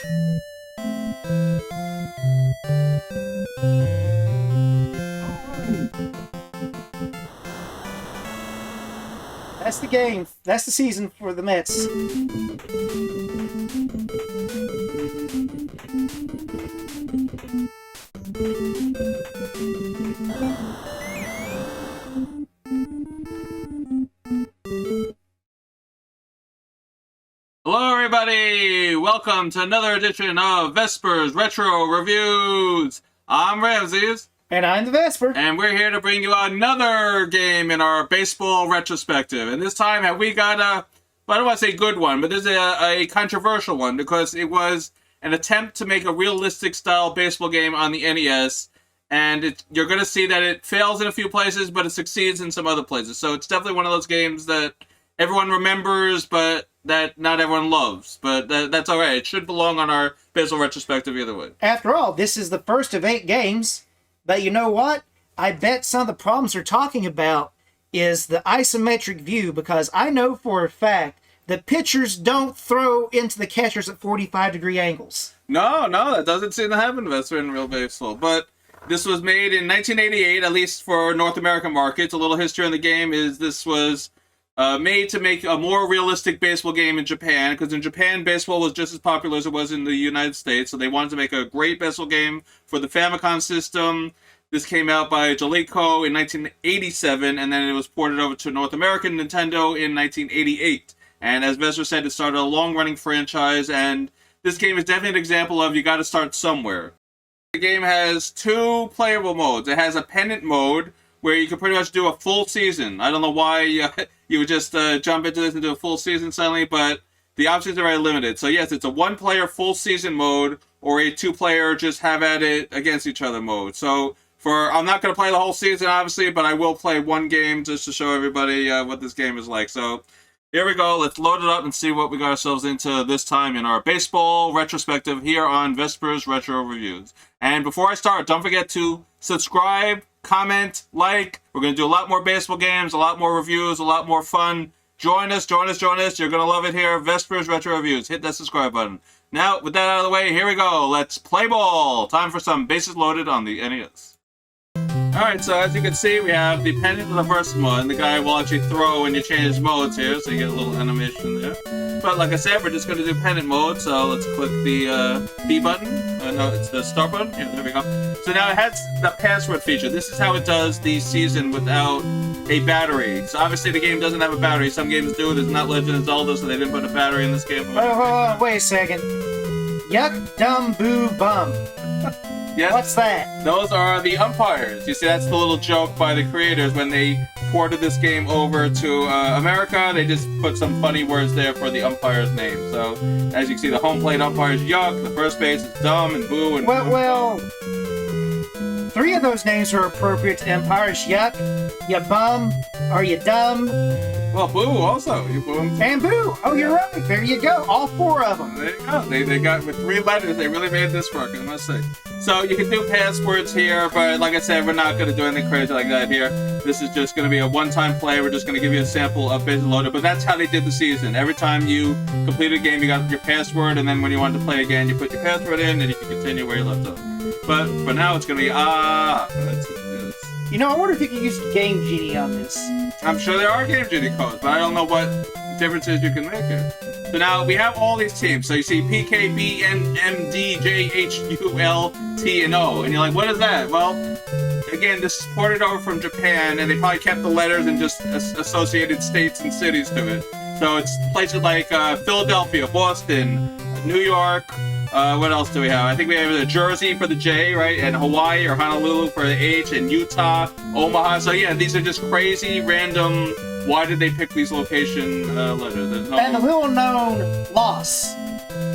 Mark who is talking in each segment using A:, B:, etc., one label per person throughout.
A: That's the game. That's the season for the Mets.
B: Hello everybody! Welcome to another edition of Vesper's Retro Reviews. I'm Ramsis.
A: And I'm the Vespor.
B: And we're here to bring you another game in our baseball retrospective. And this time we got I don't want to say good one, but this is a controversial one because it was an attempt to make a realistic style baseball game on the NES. And you're going to see that it fails in a few places, but it succeeds in some other places. So it's definitely one of those games that everyone remembers, but that not everyone loves. But that's all right. It should belong on our baseball retrospective either way.
A: After all, this is the first of 8 games. But you know what? I bet some of the problems they're talking about is the isometric view, because I know for a fact that pitchers don't throw into the catchers at 45-degree angles.
B: No, that doesn't seem to happen in real baseball. But this was made in 1988, at least for North American markets. A little history on the game is this was made to make a more realistic baseball game in Japan, because in Japan, baseball was just as popular as it was in the United States, so they wanted to make a great baseball game for the Famicom system. This came out by Jaleco in 1987, and then it was ported over to North American Nintendo in 1988. And as Vespor said, it started a long-running franchise, and this game is definitely an example of you got to start somewhere. The game has 2 playable modes. It has a pennant mode, where you can pretty much do a full season. I don't know why you would just jump into this and do a full season suddenly, but the options are very limited. So yes, it's a 1-player full season mode, or a 2-player just have at it against each other mode. So I'm not going to play the whole season, obviously, but I will play one game just to show everybody what this game is like. So here we go. Let's load it up and see what we got ourselves into this time in our baseball retrospective here on Vesper's Retro Reviews. And before I start, don't forget to subscribe, comment, like. We're going to do a lot more baseball games, a lot more reviews, a lot more fun. Join us. You're going to love it here. Vesper's Retro Reviews. Hit that subscribe button. Now, with that out of the way, here we go. Let's play ball. Time for some bases loaded on the NES. Alright, so as you can see, we have the pennant in the first mode, and the guy will actually throw when you change modes here, so you get a little animation there. But like I said, we're just going to do pennant mode, so let's click the B button. No, it's the start button. Yeah, there we go. So now it has the password feature. This is how it does the season without a battery. So obviously the game doesn't have a battery. Some games do. There's not Legend of Zelda, so they didn't put a battery in this game.
A: Wait a second. Yuck, dumb, boo, bum.
B: Yes.
A: What's that?
B: Those are the umpires. You see, that's the little joke by the creators when they ported this game over to America. They just put some funny words there for the umpire's name. So, as you can see, the home plate umpire is Yuck, the first base is Dumb and Boo and...
A: Well, 3 of those names are appropriate to umpires. Yuck, you bum, or you dumb.
B: Well, Boo also. You Boo
A: and Boo. Oh, you're right. There you go. All 4 of them.
B: There you go. They got, with 3 letters, they really made this work, I must say. So you can do passwords here, but like I said, we're not going to do anything crazy like that here. This is just going to be a one-time play. We're just going to give you a sample of Bases Loaded, but that's how they did the season. Every time you completed a game, you got your password, and then when you wanted to play again, you put your password in, and you can continue where you left off. But for now, it's going to be that's it.
A: You know, I wonder if you could use Game Genie on this.
B: I'm sure there are Game Genie codes, but I don't know what differences you can make here. So now we have all these teams. So you see P, K, B, N, M, D, J, H, U, L, T, and O. And you're like, what is that? Well, again, this is ported over from Japan, and they probably kept the letters and just associated states and cities to it. So it's places like Philadelphia, Boston, New York. What else do we have? I think we have Jersey for the J, right? And Hawaii or Honolulu for the H, and Utah, Omaha. So yeah, these are just crazy, random. Why did they pick these location letters? There's no...
A: And the little known Los.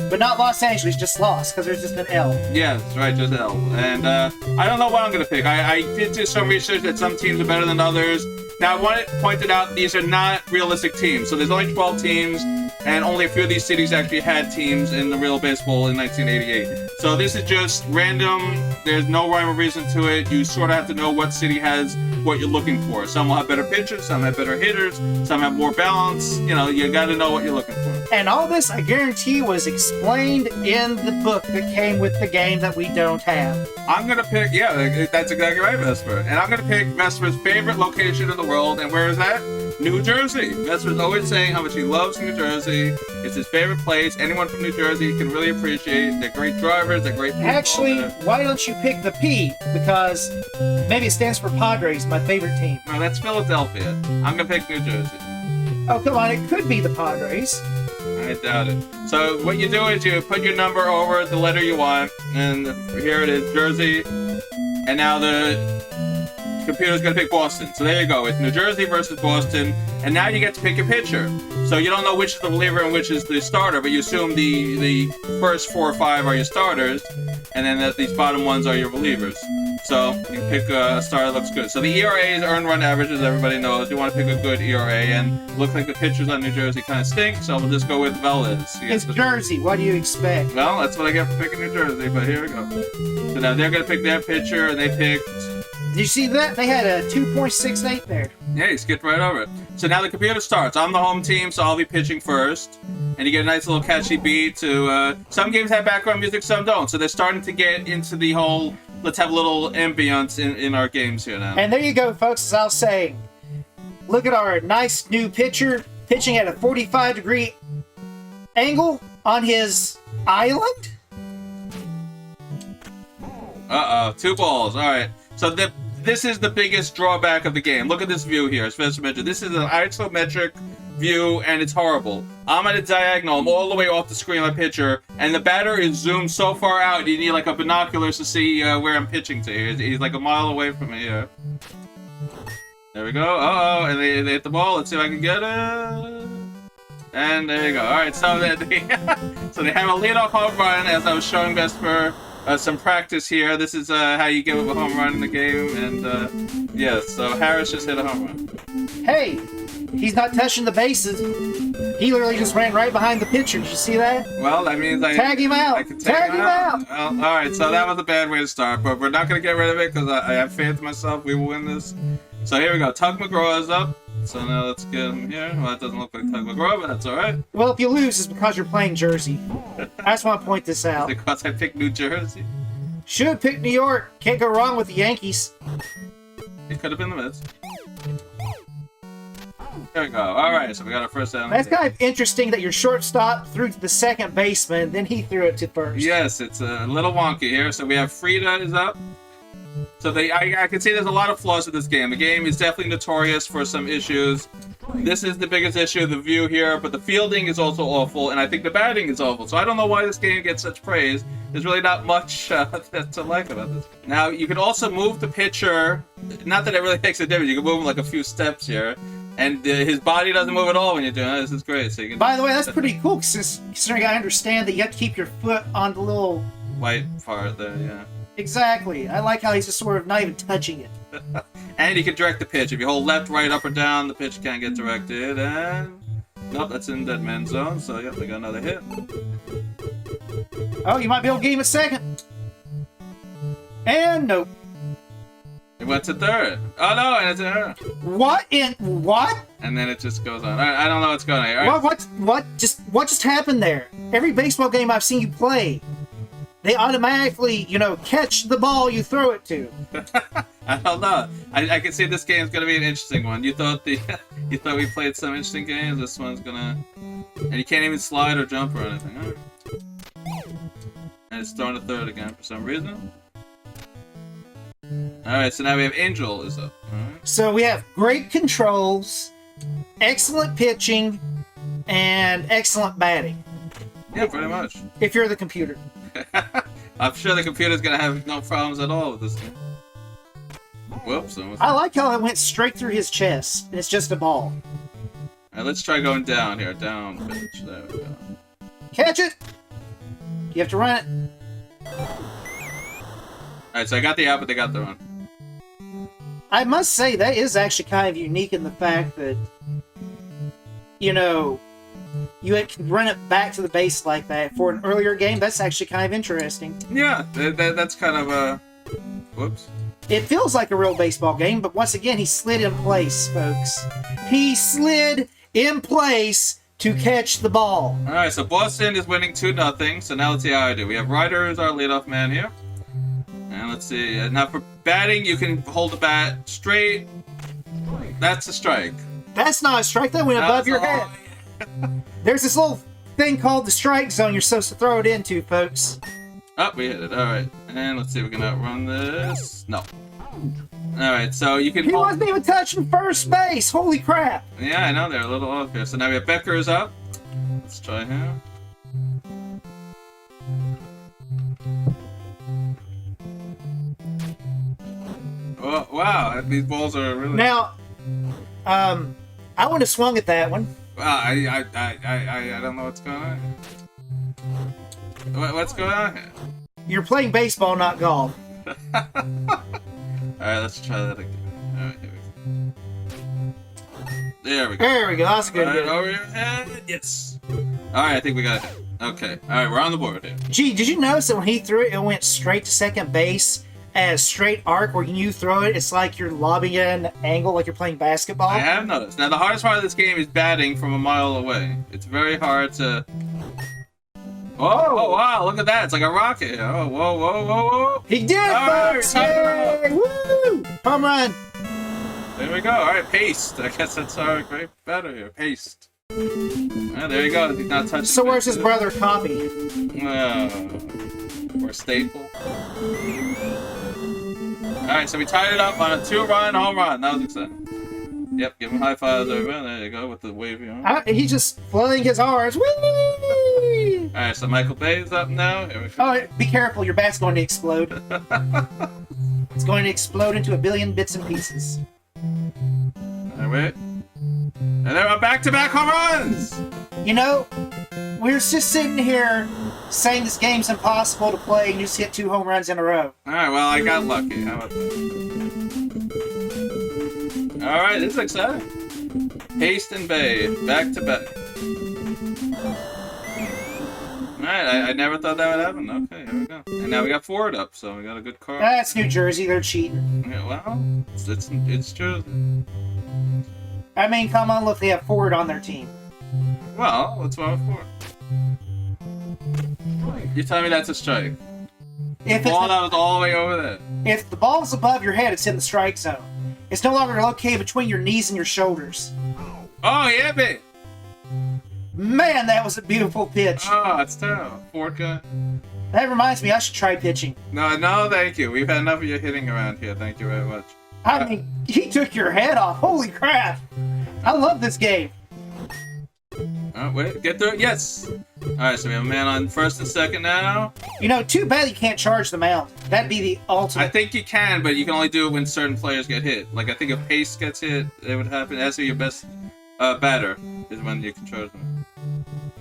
A: But not Los Angeles, just Los, because there's just an L.
B: Yes, right, just L. And I don't know what I'm going to pick. I did do some research that some teams are better than others. Now, I want to point it out, these are not realistic teams. So there's only 12 teams, and only a few of these cities actually had teams in the real baseball in 1988. So this is just random. There's no rhyme or reason to it. You sort of have to know what city has what you're looking for. Some will have better pitchers, some have better hitters, some have more balance. You know, you got to know what you're looking for.
A: And all this, I guarantee, was explained in the book that came with the game that we don't have.
B: I'm gonna pick, yeah, that's exactly right, Vesper. And I'm gonna pick Vesper's favorite location in the world, and where is that? New Jersey. Vesper's always saying how much he loves New Jersey. It's his favorite place. Anyone from New Jersey can really appreciate. They're great drivers, they're great people.
A: Actually, why don't you pick the P? Because maybe it stands for Padres, my favorite team.
B: No, that's Philadelphia. I'm gonna pick New Jersey.
A: Oh, come on, it could be the Padres.
B: I doubt it. So what you do is you put your number over the letter you want, and here it is, Jersey. And now the computer's gonna pick Boston. So there you go. It's New Jersey versus Boston, and now you get to pick a pitcher. So you don't know which is the reliever and which is the starter, but you assume the first 4 or 5 are your starters, and then these bottom ones are your relievers. So you pick a star that looks good. So the ERA is earned run average, as everybody knows. You want to pick a good ERA, and it looks like the pitchers on New Jersey kind of stink, so we'll just go with Velez.
A: It's Jersey. What do you expect?
B: Well, that's what I get for picking New Jersey, but here we go. So now they're going to pick their pitcher, and they picked...
A: Did you see that? They had a 2.68 there.
B: Yeah, he skipped right over it. So now the computer starts. I'm the home team, so I'll be pitching first. And you get a nice little catchy beat to... some games have background music, some don't. So they're starting to get into the whole... Let's have a little ambience in our games here now.
A: And there you go, folks, as I was saying. Look at our nice new pitcher pitching at a 45-degree angle on his island.
B: Uh-oh, 2 balls. All right. So this is the biggest drawback of the game. Look at this view here, as Spencer mentioned. This is an isometric view, and it's horrible. I'm at a diagonal. I'm all the way off the screen of my pitcher, and the batter is zoomed so far out, you need like a binoculars to see where I'm pitching to. He's like a mile away from me here. There we go. Uh-oh, and they hit the ball. Let's see if I can get it. And there you go. All right, so they so they have a leadoff home run, as I was showing Vesper. Some practice here. This is how you give up a home run in the game, and yes, so Harris just hit a home run.
A: Hey, he's not touching the bases. He literally just ran right behind the pitcher. Did you see that?
B: Well, that means I
A: tag him out.
B: I can
A: tag him out.
B: Well, all right, so that was a bad way to start, but we're not going to get rid of it because I have faith in myself. We will win this. So here we go. Tug McGraw is up. So now let's get him here. Well, it doesn't look like Tug McGraw, but that's all right.
A: Well, if you lose, it's because you're playing Jersey. I just want to point this out.
B: Because I picked New Jersey.
A: Should have picked New York. Can't go wrong with the Yankees.
B: It could have been the Mets. There we go. All right, so we got our first down.
A: That's kind of interesting that your shortstop threw to the second baseman, then he threw it to first.
B: Yes, it's a little wonky here. So we have Frida is up. So I can see there's a lot of flaws in this game. The game is definitely notorious for some issues. This is the biggest issue, the view here, but the fielding is also awful, and I think the batting is awful. So I don't know why this game gets such praise. There's really not much to like about this. Now, you can also move the pitcher. Not that it really makes a difference. You can move him like a few steps here. And his body doesn't move at all when you're doing it. This is great. So you can...
A: By the way, that's pretty cool, considering I understand that you have to keep your foot on the little...
B: white part there, yeah.
A: Exactly. I like how he's just sort of not even touching it.
B: And you can direct the pitch. If you hold left, right, up, or down, the pitch can't get directed. And nope, that's in dead man zone. So yep, they got another hit.
A: Oh, you might be able to get him a second. And nope.
B: It went to third. Oh no, and it's in her.
A: What in what?
B: And then it just goes on. All right, I don't know what's going on here.
A: What just happened there? Every baseball game I've seen you play, they automatically, catch the ball you throw it to.
B: I don't know. I can see this game's gonna be an interesting one. You thought we played some interesting games. This one's gonna, and you can't even slide or jump or anything. All right. And it's thrown to third again for some reason. All right, so now we have Angel is up. All right.
A: So we have great controls, excellent pitching, and excellent batting.
B: Yeah, pretty much.
A: If you're the computer.
B: I'm sure the computer's gonna have no problems at all with this game. Whoops.
A: I like how it went straight through his chest. And it's just a ball.
B: Alright, let's try going down here. Down pitch. There we go.
A: Catch it! You have to run it.
B: Alright, so I got the out, but they got the run.
A: I must say, that is actually kind of unique in the fact that, you can run it back to the base like that. For an earlier game, that's actually kind of interesting.
B: Yeah, that's kind of a... Whoops.
A: It feels like a real baseball game, but once again, he slid in place, folks. He slid in place to catch the ball.
B: All right, so Boston is winning 2-0. So now let's see how I do. We have Ryder as our leadoff man here. And let's see. Now for batting, you can hold the bat straight. That's a strike.
A: That's not a strike. That went above your head. There's this little thing called the strike zone you're supposed to throw it into, folks.
B: Oh, we hit it. All right. And let's see if we can outrun this. No. All right, so you can...
A: He wasn't even touching first base. Holy crap.
B: Yeah, I know. They're a little off here. So now we have Becker's up. Let's try him. Oh, wow. These balls are really...
A: Now, I wouldn't have swung at that one.
B: Wow, I don't know what's going on. What's going on here?
A: You're playing baseball, not golf.
B: Alright, let's try that again. Alright, here we go. There we go.
A: There we go. That's good.
B: Alright, over your head. Yes. Alright, I think we got it. Okay. Alright, we're on the board here.
A: Gee, did you notice that when he threw it, it went straight to second base at a straight arc? Where you throw it, it's like you're lobbing it at an angle, like you're playing basketball.
B: I have noticed. Now, the hardest part of this game is batting from a mile away. It's very hard to... Oh, wow, look at that. It's like a rocket. Oh, whoa, whoa, whoa, whoa.
A: He did, folks! Yay! Woo! Home run!
B: There we go. All right, paste. I guess that's our great batter here. Paste. Ah, there you go. He's not touching.
A: So where's his brother, Copy?
B: Or Staple. All right, so we tied it up on a 2-run home run. That was exciting. Yep, give him high fives over there. You go with the wavy arm.
A: He's just flailing his arms. Whee!
B: Alright, so Michael Bay is up now. Here we go.
A: Oh, be careful. Your bat's going to explode. It's going to explode into a billion bits and pieces.
B: Alright, wait. And there are back-to-back home runs!
A: You know, we were just sitting here saying this game's impossible to play and you just hit 2 home runs in a row.
B: Alright, well, I got lucky. How about that? Alright, this is exciting. Paste and Bay, back-to-back. Alright, I never thought that would happen. Okay, here we go. And now we got Ford up, so we got a good car.
A: That's New Jersey. They're cheating.
B: Yeah, well, it's true.
A: I mean, come on, look, they have Ford on their team.
B: Well, what's wrong with Ford? You tell me that's a strike.
A: If
B: The ball that was all the way over there.
A: If the ball's above your head, it's in the strike zone. It's no longer located between your knees and your shoulders.
B: Oh, yeah, babe.
A: Man, that was a beautiful pitch.
B: Oh, it's terrible. Ford guy.
A: That reminds me, I should try pitching.
B: No, thank you. We've had enough of your hitting around here. Thank you very much.
A: I mean, he took your head off. Holy crap. I love this game.
B: Oh, wait, get through it. Yes. All right, so we have a man on first and second now.
A: You know, too bad you can't charge the mound. That'd be the ultimate.
B: I think you can, but you can only do it when certain players get hit. Like, I think if Pace gets hit, it would happen. That's your best batter is when you can charge them.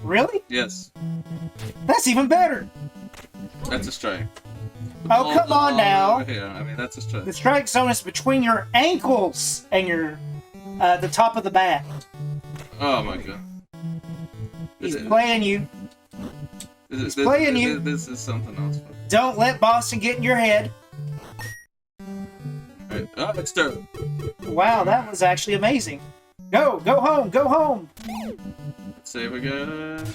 A: Really?
B: Yes.
A: That's even better.
B: That's a strike.
A: Oh, come on now.
B: Here. I mean, that's a strike.
A: The strike zone is between your ankles and your the top of the bat.
B: Oh, my God.
A: He's playing you. He's playing you.
B: This is something else.
A: Don't let Boston get in your head.
B: Right. Oh, it's third.
A: Wow, that was actually amazing. Go home, go home.
B: Let's see if we got...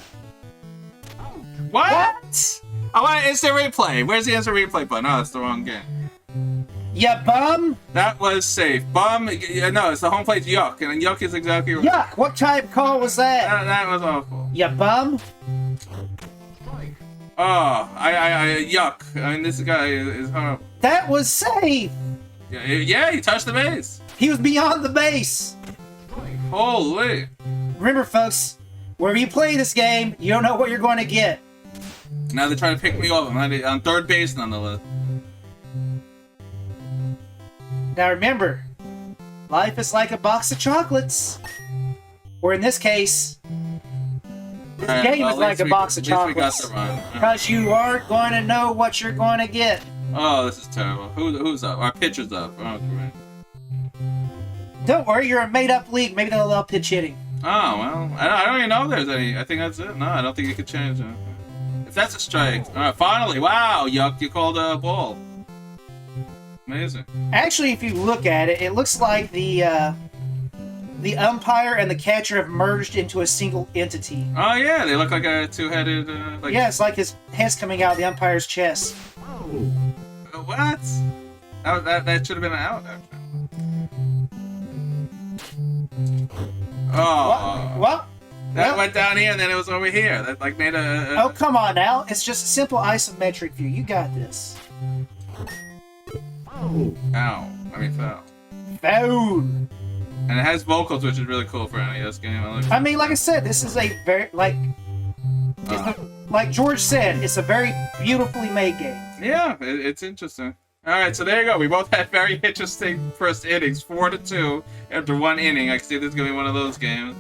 B: What? I want instant replay. Where's the instant replay button? Oh, that's the wrong game.
A: Ya bum.
B: That was safe. Bum. Yeah, no, it's the home plate yuck, and yuck is exactly right.
A: Yuck. What type call was that?
B: That was awful.
A: Ya bum.
B: Oh, I yuck. I mean, this guy is horrible.
A: That was safe.
B: Yeah, he touched the base.
A: He was beyond the base.
B: Holy.
A: Remember, folks, wherever you play this game, you don't know what you're going to get.
B: Now they're trying to pick me up. I'm on third base nonetheless.
A: Now remember, life is like a box of chocolates. Or in this case, this game is like a box of chocolates. Because you aren't going to know what you're going to get.
B: Oh, this is terrible. Who's up? Our pitcher's up. Oh, great.
A: Don't worry, you're a made-up league. Maybe they'll allow pitch hitting.
B: Oh, well, I don't even know if there's any. I think that's it. No, I don't think you could change it. If that's a strike. All right, finally. Wow, yuck, you called a ball. Amazing.
A: Actually, if you look at it, it looks like the the umpire and the catcher have merged into a single entity.
B: Oh yeah, they look like a two-headed. Like...
A: Yeah, it's like his head's coming out of the umpire's chest.
B: What? That should have been an out. Actually. Oh.
A: What?
B: That went down here and then it was over here. That like made a.
A: Oh, come on now. It's just a simple isometric view. You got this.
B: Ow. I mean, foul.
A: Foul.
B: And it has vocals, which is really cool for an NES game.
A: I mean, like I said, this is a very, like George said, it's a very beautifully made game.
B: Yeah, it's interesting. Alright, so there you go. We both had very interesting first innings. 4-2 after one inning. I can see this is going to be one of those games.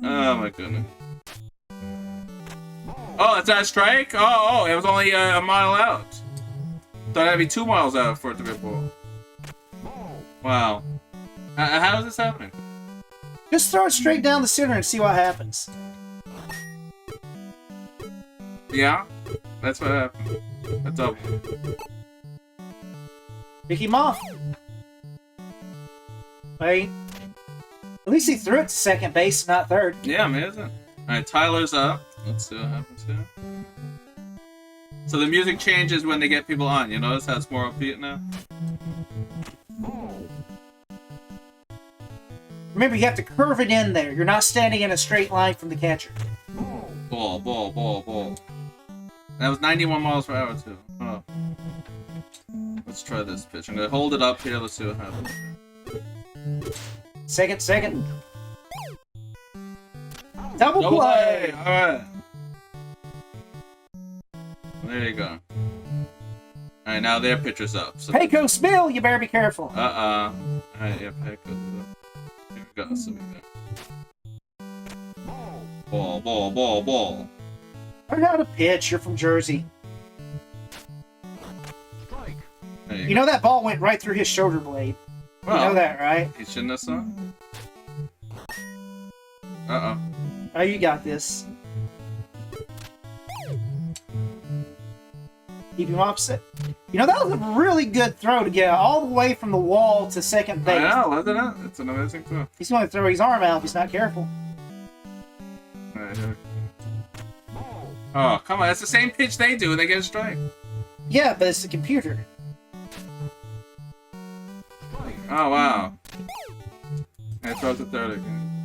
B: Oh my goodness. Oh, that's not a strike? Oh, it was only a mile out. Thought that'd be 2 miles out for it to be a ball. Wow. How is this happening?
A: Just throw it straight down the center and see what happens.
B: Yeah, that's what happened. A double.
A: Pick him off. Wait. At least he threw it to second base, not third.
B: Yeah, amazing. Alright, Tyler's up. Let's see what happens here. So the music changes when they get people on. You notice how it's more upbeat now?
A: Remember, you have to curve it in there. You're not standing in a straight line from the catcher.
B: Ball. That was 91 miles per hour, too. Oh. Let's try this pitch. I'm gonna hold it up here. Let's see what happens.
A: Second. Double play!
B: Alright. There you go. Alright, now their pitcher's up. So
A: Pecos spill! You better be careful.
B: Alright, yeah, Pecos is up. Here we go, so we go. Ball.
A: Learn how to pitch. You're from Jersey. You know that ball went right through his shoulder blade.
B: Well,
A: you know that, right?
B: He shouldn't have saw. Uh-oh.
A: Oh, you got this. Keep him opposite. You know, that was a really good throw to get all the way from the wall to second base.
B: I know, isn't it? It's an amazing throw.
A: He's going to throw his arm out if he's not careful.
B: Alright, here. Oh, come on. That's the same pitch they do and they get a strike.
A: Yeah, but it's the computer.
B: Oh, wow. And it throws to third again.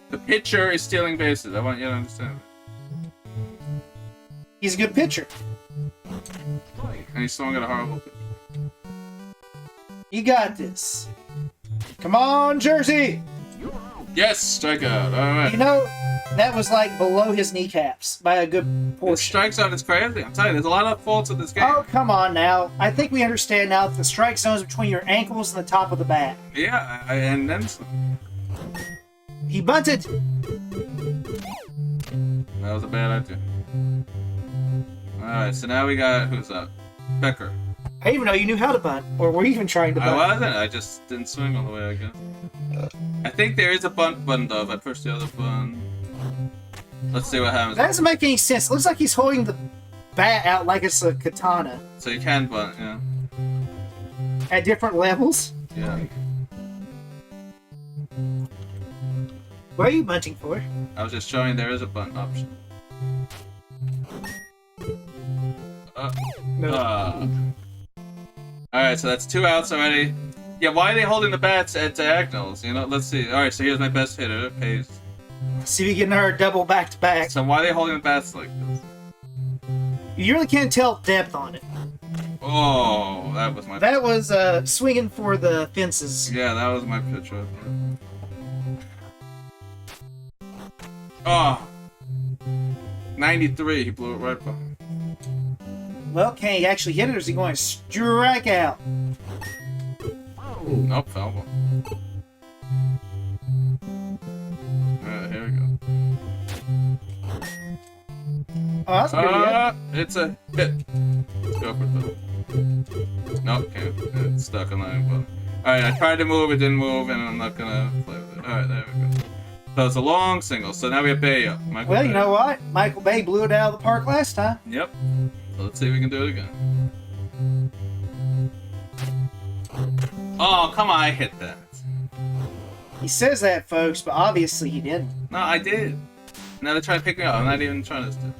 B: The pitcher is stealing bases. I want you to understand.
A: He's a good pitcher.
B: And he's throwing at a horrible pitch.
A: You got this. Come on, Jersey!
B: Yes, strikeout. Alright.
A: You know, that was like below his kneecaps by a good
B: The
A: portion.
B: strike zone is crazy. I'm telling you, there's a lot of faults in this game.
A: Oh, come on now. I think we understand now that the strike zone is between your ankles and the top of the bat.
B: Yeah, and then some.
A: He bunted.
B: That was a bad idea. Alright, so now we got, who's up? Becker.
A: I didn't even know you knew how to bunt. Or were you even trying to bunt?
B: I wasn't. I just didn't swing all the way, I guess. I think there is a bunt button, though. If I push the other button. Let's see what happens.
A: That doesn't make any sense. It looks like he's holding the bat out like it's a katana.
B: So you can bunt, yeah.
A: At different levels.
B: Yeah.
A: What are you bunting for?
B: I was just showing there is a bunt option. Alright, so that's 2 outs already. Yeah, why are they holding the bats at diagonals? You know, let's see. Alright, so here's my best hitter, Pace.
A: See if you can her double back to back.
B: So why are they holding the bats like this?
A: You really can't tell depth on it.
B: Oh, that was my...
A: That was swinging for the fences.
B: Yeah, that was my pitch right there. Oh! 93, he blew it right by.
A: Well, can he actually hit it, or is he going to strike out?
B: Nope, foul ball. Alright, here we go.
A: Oh, that's pretty good.
B: It's a hit. Let's go for it. Nope, can't. It's stuck on line. Alright, I tried to move, it didn't move, and I'm not gonna play with it. Alright, there we go. So it's a long single, so now we have Bay up. Michael
A: Well,
B: Bay.
A: you know what? Michael Bay blew it out of the park last time.
B: Yep. So let's see if we can do it again. Oh, come on, I hit that.
A: He says that, folks, but obviously he didn't.
B: No, I did. Now they're trying to pick me up. I'm not even trying to still.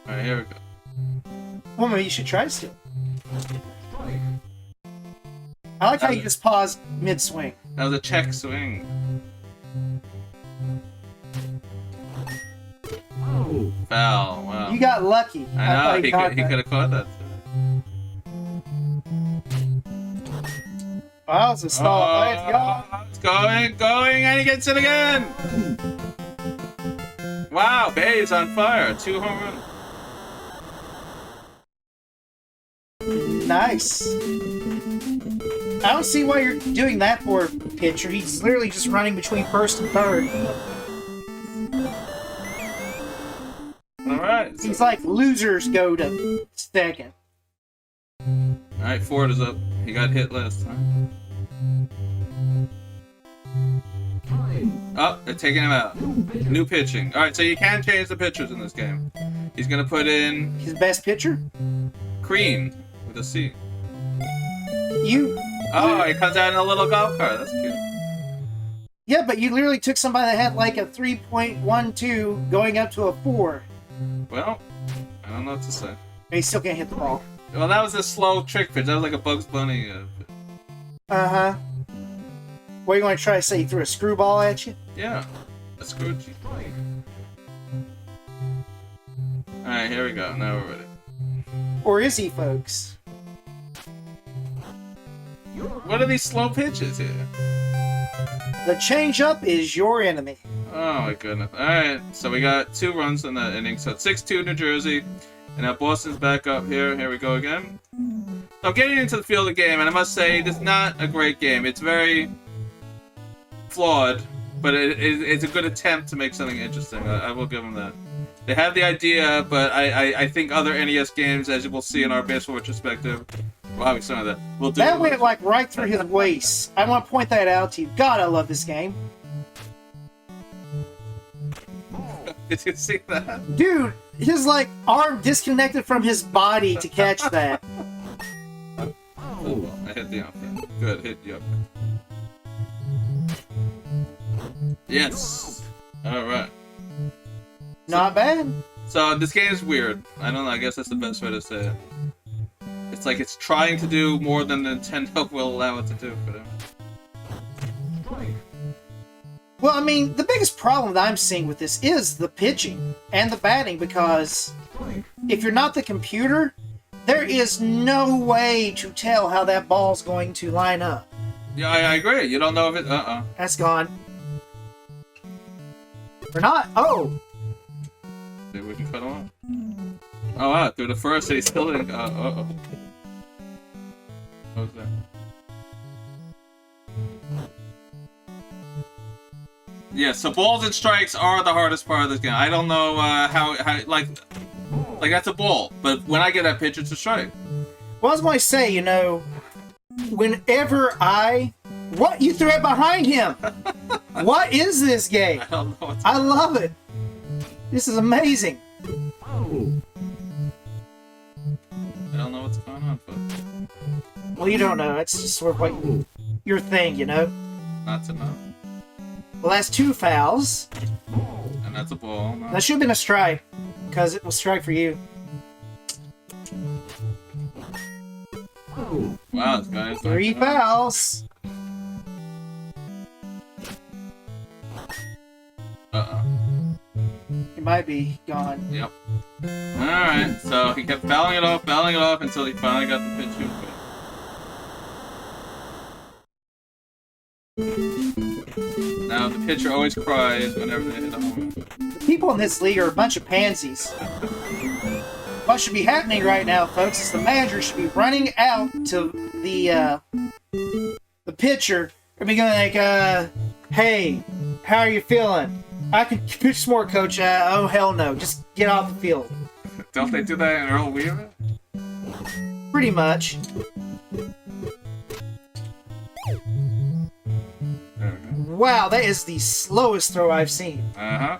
B: Alright, here we go.
A: Well, maybe you should try to steal. I like how you just paused mid-swing.
B: That was a check swing. Oh. Foul. Wow.
A: You got lucky.
B: I know, he could have caught that.
A: Wow, it's a stall.
B: Oh, it's going, and he gets it again! Wow, Bay's on fire. 2 home runs.
A: Nice. I don't see why you're doing that for pitcher. He's literally just running between first and third.
B: Alright.
A: He's like losers go to second.
B: Alright, Ford is up. He got hit last time. Oh, they're taking him out. New pitching. Alright, so you can change the pitchers in this game. He's gonna put in
A: His best pitcher?
B: Crean with a C.
A: You.
B: Oh, he comes out in a little golf cart. That's cute.
A: Yeah, but you literally took somebody that had like a 3.12 going up to a 4.
B: Well, I don't know what to say.
A: And he still can't hit the ball.
B: Well, that was a slow trick pitch. That was like a Bugs Bunny.
A: Uh-huh. What, you want to try to say he threw a screwball at you?
B: Yeah, a Scrooge. Alright, here we go. Now we're ready.
A: Or is he, folks?
B: What are these slow pitches here?
A: The changeup is your enemy.
B: Oh my goodness. Alright, so we got 2 runs in that inning. So it's 6-2 New Jersey. And now Boston's back up here. Here we go again. So I'm getting into the field of the game, and I must say, this is not a great game. It's very flawed, but it's a good attempt to make something interesting. I will give them that. They have the idea, but I think other NES games, as you will see in our baseball retrospective, well, obviously some of that, we'll do.
A: That went like right through his waist. I want to point that out to you. God, I love this game.
B: Did you see that?
A: Dude, his like arm disconnected from his body to catch that.
B: Oh, well, I hit the outfield. Good, hit, yep. Yes! Alright.
A: Not bad.
B: So, this game is weird. I don't know, I guess that's the best way to say it. It's like it's trying to do more than Nintendo will allow it to do for them.
A: Well, I mean, the biggest problem that I'm seeing with this is the pitching and the batting, because if you're not the computer, there is no way to tell how that ball's going to line up.
B: Yeah, I agree. You don't know if it...
A: That's gone. Or not. Oh!
B: Maybe we can cut him off. Oh, wow. Through the first, he's still in... uh-oh. What was that? Yeah, so balls and strikes are the hardest part of this game. I don't know how like that's a ball, but when I get that pitch, it's a strike.
A: Well, I was going to say, you know, whenever what? You threw it behind him! What is this game?
B: I don't know what's
A: I love it! This is amazing!
B: I don't know what's going on, but...
A: Well, you don't know. It's just sort of like your thing, you know?
B: Not to know.
A: Well, that's 2 fouls.
B: And that's a ball. No.
A: That should have been a strike, because it was strike for you.
B: Wow, this guy's
A: 3 fouls.
B: Uh-oh.
A: It might be gone.
B: Yep. Alright, so he kept fouling it off until he finally got the pitch to him. Now, the pitcher always cries whenever they hit a home run.
A: The people in this league are a bunch of pansies. What should be happening right now, folks, is the manager should be running out to the pitcher and be going like, hey, how are you feeling? I can pitch some more, coach. Oh, hell no. Just get off the field.
B: Don't they do that in Earl Weaver?
A: Pretty much. Wow, that is the slowest throw I've seen.
B: Uh-huh.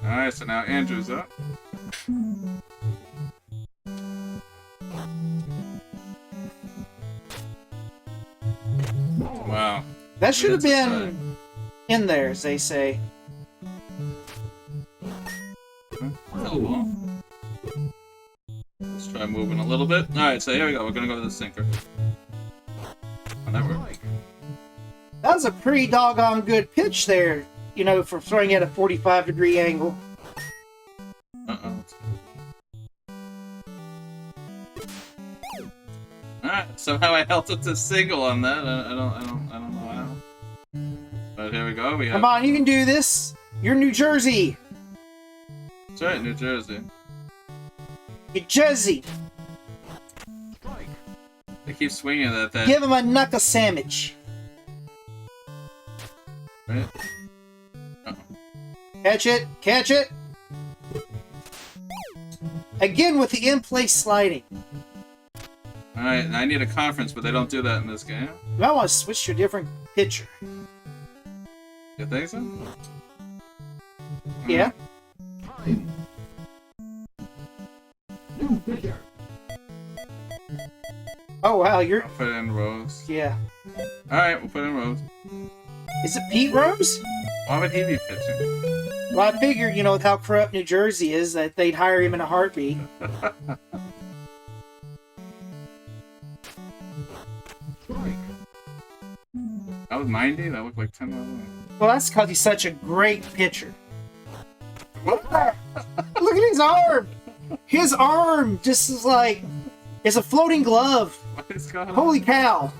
B: Alright, so now Andrew's up. Wow.
A: That should have
B: That's
A: been in there, as they say.
B: Hello. Let's try moving a little bit. Alright, so here we go. We're gonna go to the sinker. Oh, that worked.
A: That was a pretty doggone good pitch there, you know, for throwing at a 45-degree angle.
B: Uh-oh. Alright, somehow I held it to single on that. I don't know how. But here we go. We have...
A: Come on, you can do this. You're New Jersey.
B: That's right, New Jersey.
A: New Jersey.
B: They keep swinging at that.
A: Give him a knuckle sandwich.
B: Right? Uh-oh.
A: Catch it. Catch it. Again with the in-place sliding.
B: Alright, I need a conference, but they don't do that in this game.
A: You might want to switch to a different pitcher.
B: You think so?
A: Yeah. Oh wow, you're...
B: I'll put it in Rose.
A: Yeah.
B: Alright, we'll put in Rose.
A: Is it Pete Rose?
B: Why would he be pitching?
A: Well, I figured, you know, with how corrupt New Jersey is, that they'd hire him in a heartbeat.
B: That was 90? That looked like 10 miles away.
A: Well, that's because he's such a great pitcher. Look at his arm! His arm just is like... It's a floating glove.
B: What is going on?
A: Holy cow.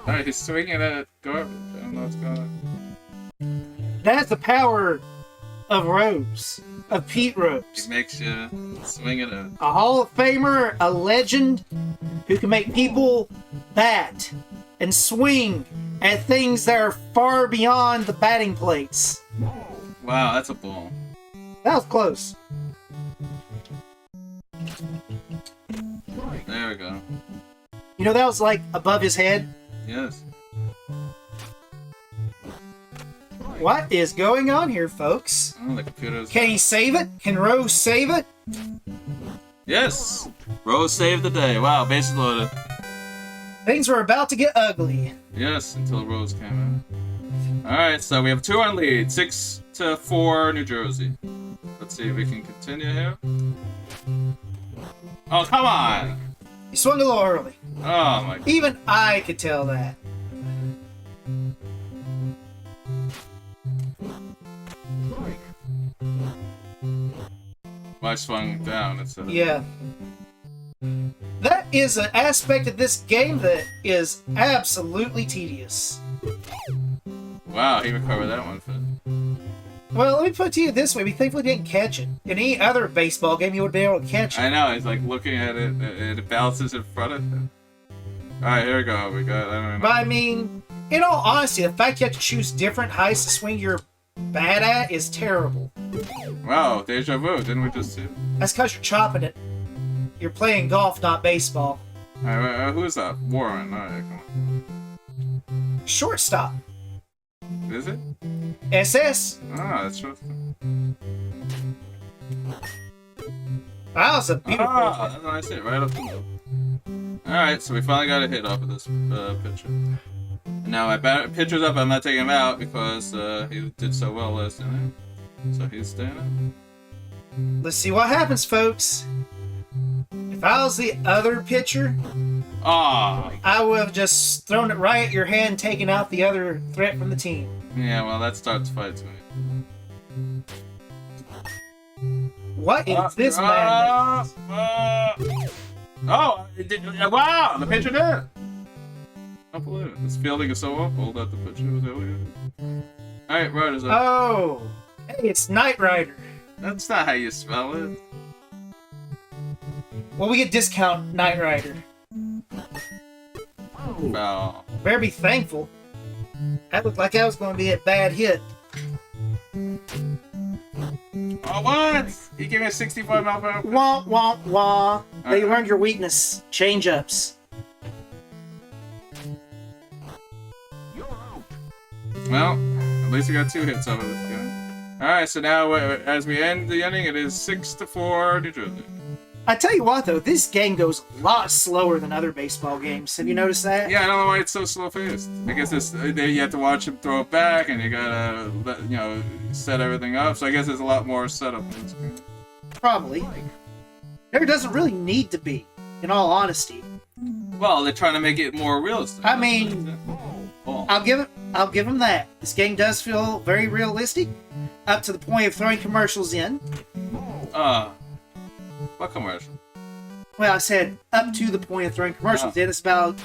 B: Alright, he's swinging at garbage. I don't know what's going on.
A: That's the power of Rose. Of Pete Rose.
B: He makes you swing at it.
A: A Hall of Famer, a legend, who can make people bat and swing at things that are far beyond the batting plates.
B: Wow, that's a ball.
A: That was close.
B: There we go.
A: You know, that was like above his head.
B: Yes.
A: What is going on here, folks?
B: Oh, the computer's...
A: Can he save it? Can Rose save it?
B: Yes! Rose saved the day. Wow, bases loaded.
A: Things were about to get ugly.
B: Yes, until Rose came in. Alright, so we have 2-run lead. 6-4 New Jersey. Let's see if we can continue here. Oh, come on!
A: He swung a little early.
B: Oh my god.
A: Even I could tell that.
B: Well, I swung down instead of...
A: Yeah. That is an aspect of this game that is absolutely tedious.
B: Wow, he recovered that one.
A: Well, let me put it to you this way. We thankfully didn't catch it. In any other baseball game, you would be able to catch it.
B: I know, he's like looking at it, and it bounces in front of him. Alright, here we go. We got, I don't know.
A: But I mean, in all honesty, the fact you have to choose different heights to swing your bat at is terrible.
B: Wow, deja vu. Didn't we just see it?
A: That's because you're chopping it. You're playing golf, not baseball.
B: Alright, who's that? Warren. Alright, come on.
A: Shortstop.
B: Is it?
A: SS.
B: Ah, that's true.
A: That was a beautiful.
B: Ah, that's what I see. Right up the middle. Alright, so we finally got a hit off of this pitcher. Now my pitcher's up, I'm not taking him out because he did so well last inning. So he's staying up.
A: Let's see what happens, folks. If I was the other pitcher, I would have just thrown it right at your head and taken out the other threat from the team.
B: Yeah, well, that starts fights me.
A: What is this madness?
B: Wow, the pitcher did it! I can't believe it. This fielding is so awful that the pitcher was able to get it. Alright, Ryder's up.
A: Oh, hey, it's Knight Rider.
B: That's not how you spell it.
A: Well, we get discount Knight Rider.
B: Wow.
A: Better be thankful. That looked like that was going to be a bad hit.
B: Oh, what? He gave me a 65 mile per hour.
A: Wah, wah, wah. They learned your weakness. Change-ups.
B: Well, at least we got 2 hits over this guy. Alright, so now as we end the inning, it is 6-4 New Jersey.
A: I tell you what, though, this game goes a lot slower than other baseball games. Have you noticed that?
B: Yeah, I don't know why it's so slow paced. I guess it's you have to watch him throw it back, and you gotta set everything up. So I guess there's a lot more setup in this game.
A: Probably. There doesn't really need to be, in all honesty.
B: Well, they're trying to make it more realistic.
A: I mean, I'll give them that. This game does feel very realistic, up to the point of throwing commercials in.
B: What commercial?
A: Well, I said up to the point of throwing commercials in. It's about,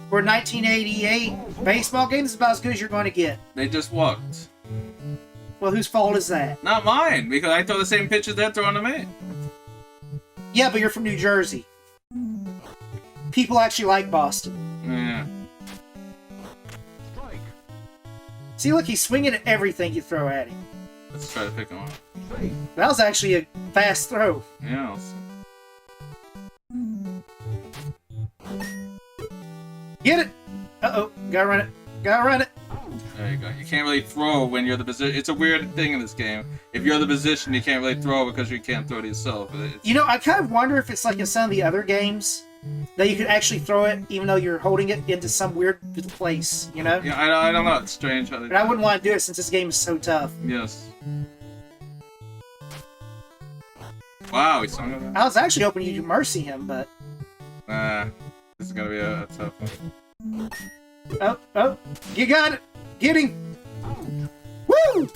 A: for 1988 baseball game, it's about as good as you're going to get.
B: They just walked.
A: Well, whose fault is that?
B: Not mine, because I throw the same pitches they're throwing to me.
A: Yeah, but you're from New Jersey. People actually like Boston.
B: Yeah.
A: See, look, he's swinging at everything you throw at him.
B: Let's try to pick him up.
A: That was actually a fast throw.
B: Yeah.
A: Get it! Uh-oh, gotta run it. Gotta run it.
B: There you go. You can't really throw when you're the position. It's a weird thing in this game. If you're the position, you can't really throw because you can't throw to yourself.
A: You know, I kind of wonder if it's like in some of the other games that you could actually throw it even though you're holding it into some weird place, you know?
B: Yeah, I don't know. It's strange how they...
A: But I wouldn't want to do it since this game is so tough.
B: Yes. Wow, he swung it.
A: I was actually hoping you could mercy him, but...
B: Nah, this is gonna be a tough one.
A: Oh, you got it! Get him! Woo!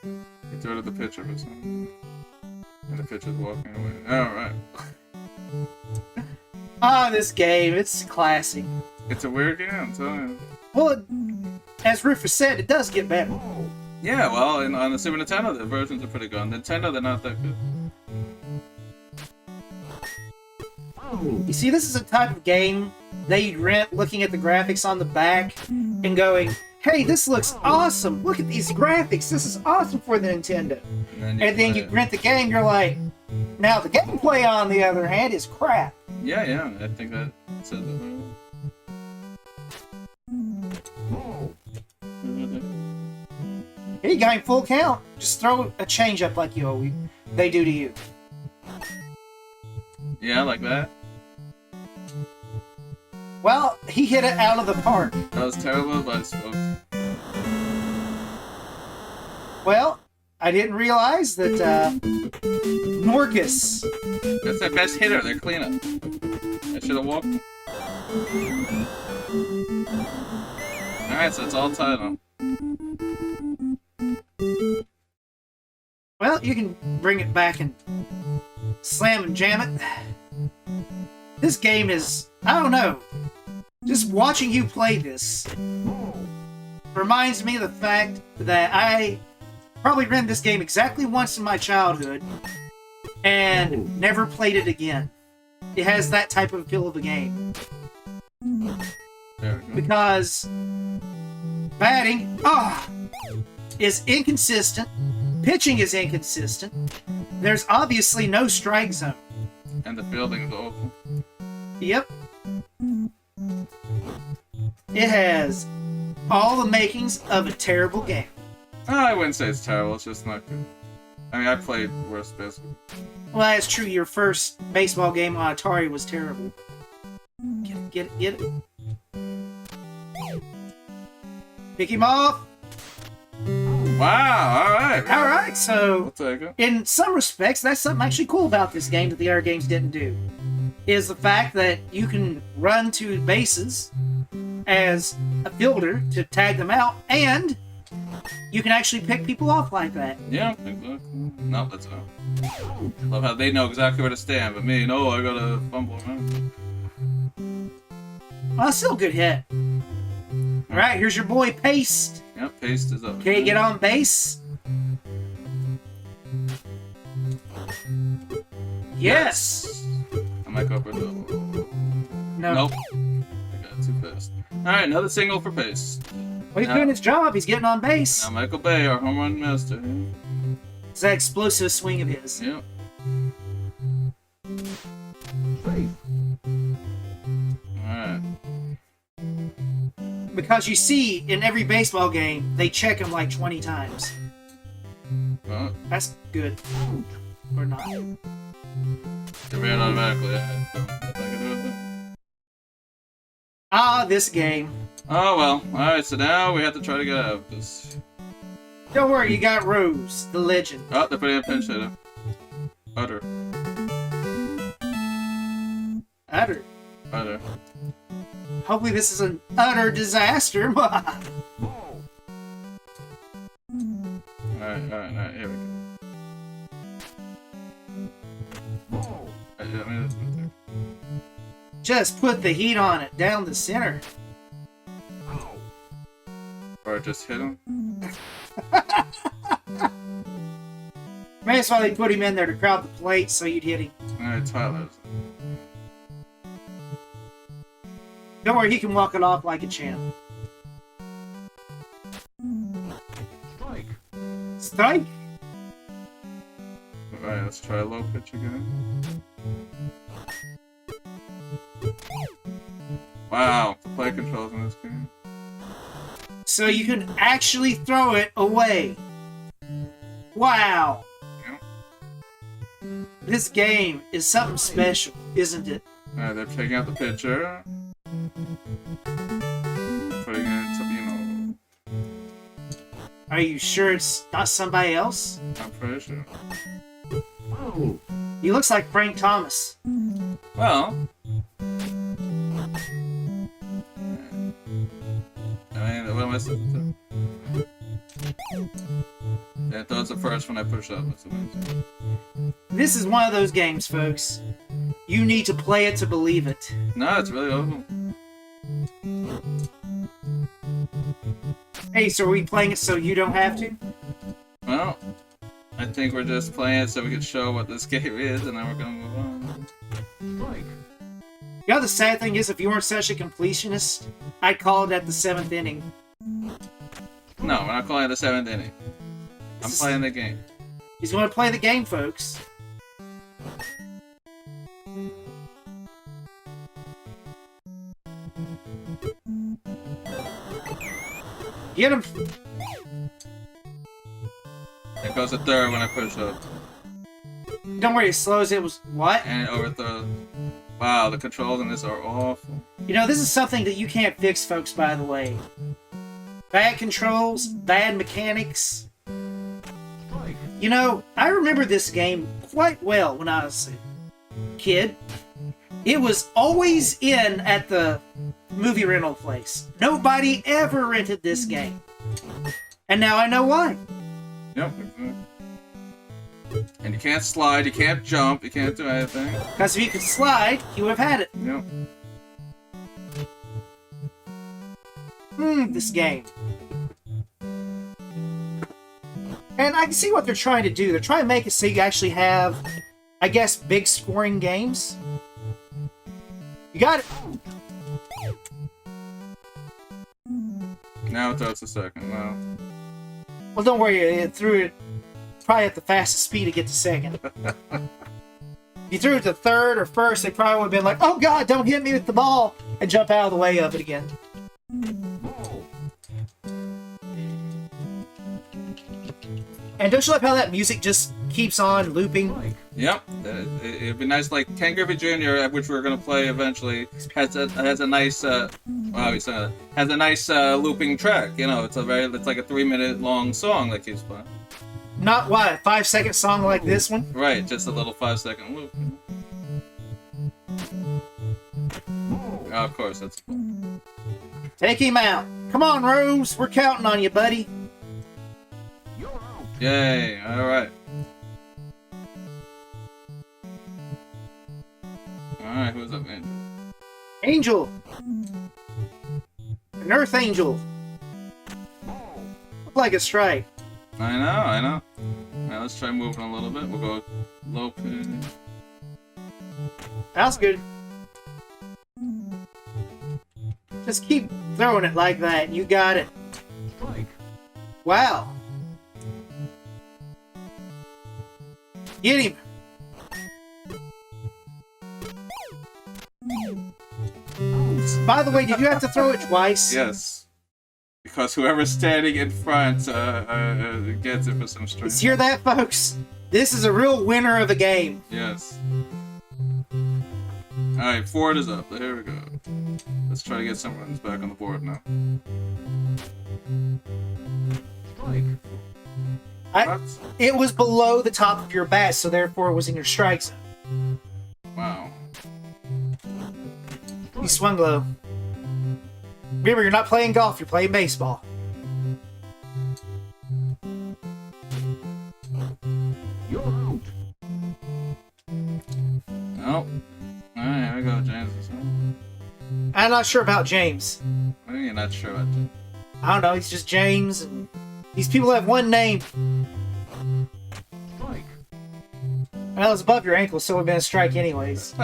B: He threw it at the pitcher or something. And the pitcher's walking away. Alright.
A: This game, it's classic.
B: It's a weird game, I'm telling you.
A: Well, as Rufus said, it does get better.
B: Yeah, well, on the Super Nintendo, the versions are pretty good. On Nintendo, they're not that good.
A: You see, this is a type of game that you'd rent looking at the graphics on the back and going, hey, this looks awesome! Look at these graphics! This is awesome for the Nintendo! And then you rent the game, you're like, now the gameplay, on the other hand, is crap.
B: Yeah, I think that says it.
A: Here you got him full count. Just throw a change up like they do to you.
B: Yeah, like that.
A: Well, he hit it out of the park.
B: That was terrible advice, folks.
A: Well, I didn't realize that Norcus.
B: That's their best hitter, their cleanup. I should have walked. Alright, so it's all tied up.
A: Well, you can bring it back and slam and jam it. This game is, I don't know, just watching you play this reminds me of the fact that I probably ran this game exactly once in my childhood and never played it again. It has that type of feel of a game. Because batting is inconsistent, pitching is inconsistent, there's obviously no strike zone.
B: And the fielding is awful.
A: Yep. It has all the makings of a terrible game.
B: I wouldn't say it's terrible, it's just not good. I mean, I played worse baseball.
A: Well, that's true. Your first baseball game on Atari was terrible. Get it. Pick him off.
B: Wow, alright.
A: Alright, so
B: I'll take it.
A: in some respects, that's something actually cool about this game that the other games didn't do. Is the fact that you can run to bases as a fielder to tag them out, and you can actually pick people off like that.
B: Yeah, exactly. No, that's not. Love how they know exactly where to stand, but me, no, I gotta fumble, man.
A: Well, that's still a good hit. Alright, here's your boy Paste.
B: Yep, paste is up.
A: Okay, get on base. Yes!
B: I might go for double.
A: No.
B: Nope. I got too fast. Alright, another single for Pace.
A: Well, he's doing his job. He's getting on base.
B: Now Michael Bay, our home run master.
A: It's that explosive swing of his.
B: Yep. Alright.
A: Because you see, in every baseball game, they check him like 20 times.
B: Well,
A: That's good. Or not.
B: It ran automatically. Yeah. So, nothing I can do with it.
A: Ah, this game.
B: Oh well. Alright, so now we have to try to get out of this.
A: Don't worry, you got Rose, the legend.
B: Oh, they're putting a pinch hitter. Utter. Utter.
A: Hopefully this is an utter disaster.
B: Alright, here we go.
A: Just put the heat on it, down the center.
B: Or just hit him.
A: Maybe that's why they put him in there to crowd the plate so you'd hit him.
B: Alright, Tyler.
A: Don't worry, he can walk it off like a champ. Strike!
B: Alright, let's try a low pitch again. Wow, the play controls in this game.
A: So you can actually throw it away. Wow!
B: Yep.
A: This game is something special, isn't it?
B: Alright, they're taking out the pitcher. Putting it into, you know...
A: Are you sure it's not somebody else?
B: I'm pretty sure.
A: He looks like Frank Thomas.
B: Well... I mean, what am I supposed to do? Yeah, that was the first one I pushed up. That's amazing.
A: This is one of those games, folks. You need to play it to believe it.
B: No, it's really awful.
A: Hey, so are we playing it so you don't have to?
B: Well, I think we're just playing it so we can show what this game is, and then we're gonna move on.
A: You know, the sad thing is, if you weren't such a completionist, I'd call it at the 7th inning.
B: No, we're not calling it the 7th inning. I'm playing the game.
A: He's going to play the game, folks. Get him!
B: It goes to third when I push up.
A: Don't worry, as slow as it was. What?
B: And it overthrows. Wow, the controls in this are awful.
A: You know, this is something that you can't fix, folks, by the way. Bad controls, bad mechanics. You know, I remember this game quite well when I was a kid. It was always in at the movie rental place. Nobody ever rented this game. And now I know why.
B: Yep. And you can't slide, you can't jump, you can't do anything.
A: Because if you could slide, you would have had it.
B: Yep.
A: This game. And I can see what they're trying to do. They're trying to make it so you actually have, I guess, big scoring games. You got it.
B: Now it does the second. Wow.
A: Well, don't worry. It threw it probably at the fastest speed to get to second. If you threw it to third or first, they probably would have been like, "Oh God, don't hit me with the ball," and jump out of the way of it again. And don't you love how that music just keeps on looping?
B: Yep. It'd be nice, like Ken Griffey Jr., which we're gonna play eventually, has a nice has a nice looping track. You know, it's like a 3-minute long song that keeps playing.
A: Not what, a 5-second song like this one?
B: Right, just a little 5-second loop. Oh, of course, that's cool.
A: Take him out. Come on, Rose. We're counting on you, buddy.
B: Yay! All right. All right. Who's up, Angel?
A: Angel. An Earth Angel. Look like a strike.
B: I know. Now let's try moving a little bit. We'll go low pitch.
A: That's good. Just keep throwing it like that. You got it. Wow. Get him. By the way, did you have to throw it twice?
B: Yes. Because whoever's standing in front gets it for some
A: Let's
B: strength.
A: hear that, folks. This is a real winner of a game.
B: Yes. Alright, forward is up. Here we go. Let's try to get some runs back on the board now.
A: It was below the top of your bat, so therefore it was in your strike zone.
B: Wow.
A: You swung low. Remember, you're not playing golf, you're playing baseball.
B: You're out. Oh. Alright, here we go, James.
A: I'm not sure about James.
B: What are you not sure about, James?
A: I don't know, he's just James. And these people have one name.
B: Strike.
A: Well, it's above your ankle, so it would have been a strike anyways.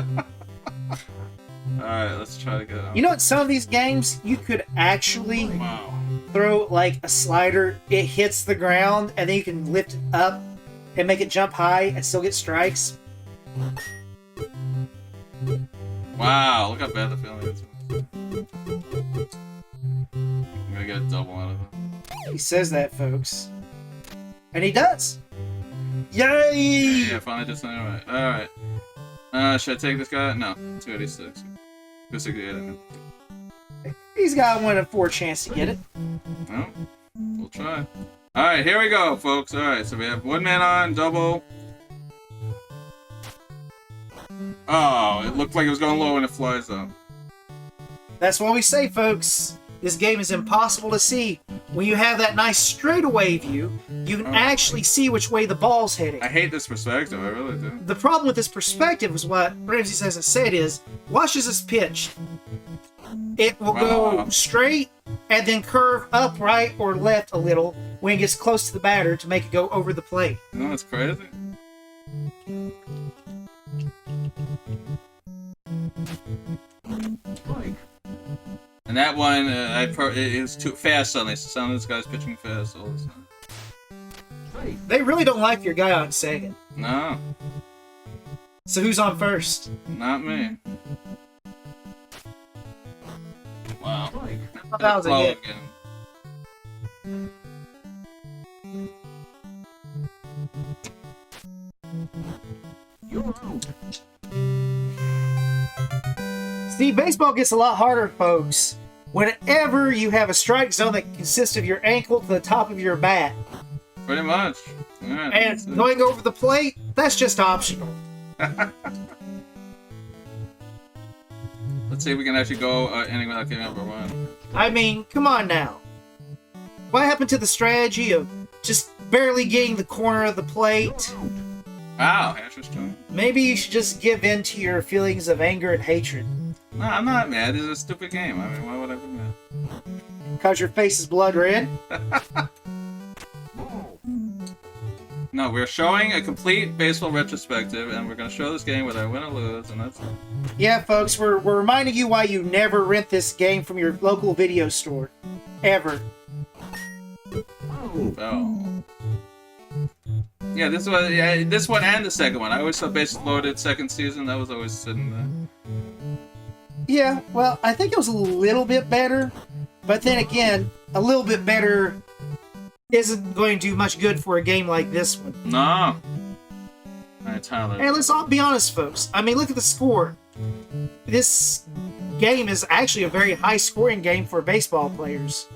B: Alright, let's try to get on.
A: You know, in some of these games, you could actually throw, like, a slider, it hits the ground, and then you can lift it up and make it jump high and still get strikes.
B: Wow, look how bad the feeling is. I'm gonna get a double out of it.
A: He says that, folks. And he does. Yay!
B: Yeah, finally did something right. Alright. Should I take this guy? No. 286. 268, I mean.
A: He's got 1 in 4 chance to get it.
B: Well, we'll try. Alright, here we go, folks. Alright, so we have 1 man on, double. Oh, it looked like it was going low and it flies up.
A: That's what we say, folks. This game is impossible to see. When you have that nice straightaway view, you can actually see which way the ball's heading.
B: I hate this perspective, I really do.
A: The problem with this perspective is what Ramses hasn't said is, watch as it's pitched. It will go straight and then curve up, right, or left a little when it gets close to the batter to make it go over the plate.
B: You know what's crazy? And that one, it is too fast suddenly, so some of this guy's pitching fast all of a sudden.
A: They really don't like your guy on second.
B: No,
A: So who's on first?
B: not me. Wow.
A: That was a hit.
B: Again. You're out.
A: See, baseball gets a lot harder, folks. Whenever you have a strike zone that consists of your ankle to the top of your bat,
B: Pretty much. Yeah,
A: and going over the plate, that's just optional.
B: Let's see if we can actually go inning without giving up a run.
A: I mean, come on now. What happened to the strategy of just barely getting the corner of the plate?
B: Wow, interesting.
A: Maybe you should just give in to your feelings of anger and hatred.
B: No, I'm not mad. This is a stupid game. I mean, why would I be mad?
A: Because your face is blood red?
B: No, we're showing a complete baseball retrospective, and we're going to show this game whether I win or lose, and that's it.
A: Yeah, folks, we're reminding you why you never rent this game from your local video store. Ever.
B: Oh. Yeah, this one and the second one. I always saw Base Loaded second season. That was always sitting there.
A: Yeah, well, I think it was a little bit better, but then again, a little bit better isn't going to do much good for a game like this one.
B: No. Alright, Tyler.
A: And let's all be honest, folks. I mean, look at the score. This game is actually a very high-scoring game for baseball players.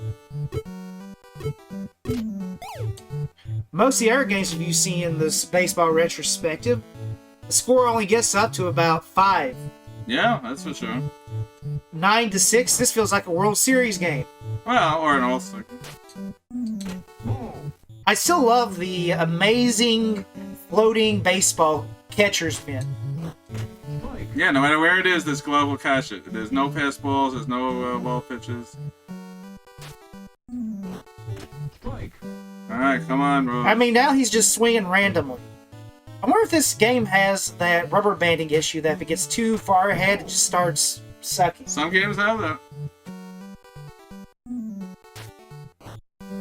A: Most of the other games that you see in this baseball retrospective, the score only gets up to about 5.
B: Yeah, that's for sure.
A: 9-6, this feels like a World Series game.
B: Well, or an All-Star.
A: I still love the amazing floating baseball catcher's mitt.
B: Yeah, no matter where it is, this glove will catch it. There's no pass balls, there's no ball pitches. Alright, come on, bro.
A: I mean, now he's just swinging randomly. I wonder if this game has that rubber banding issue that if it gets too far ahead, it just starts sucking.
B: Some games have that.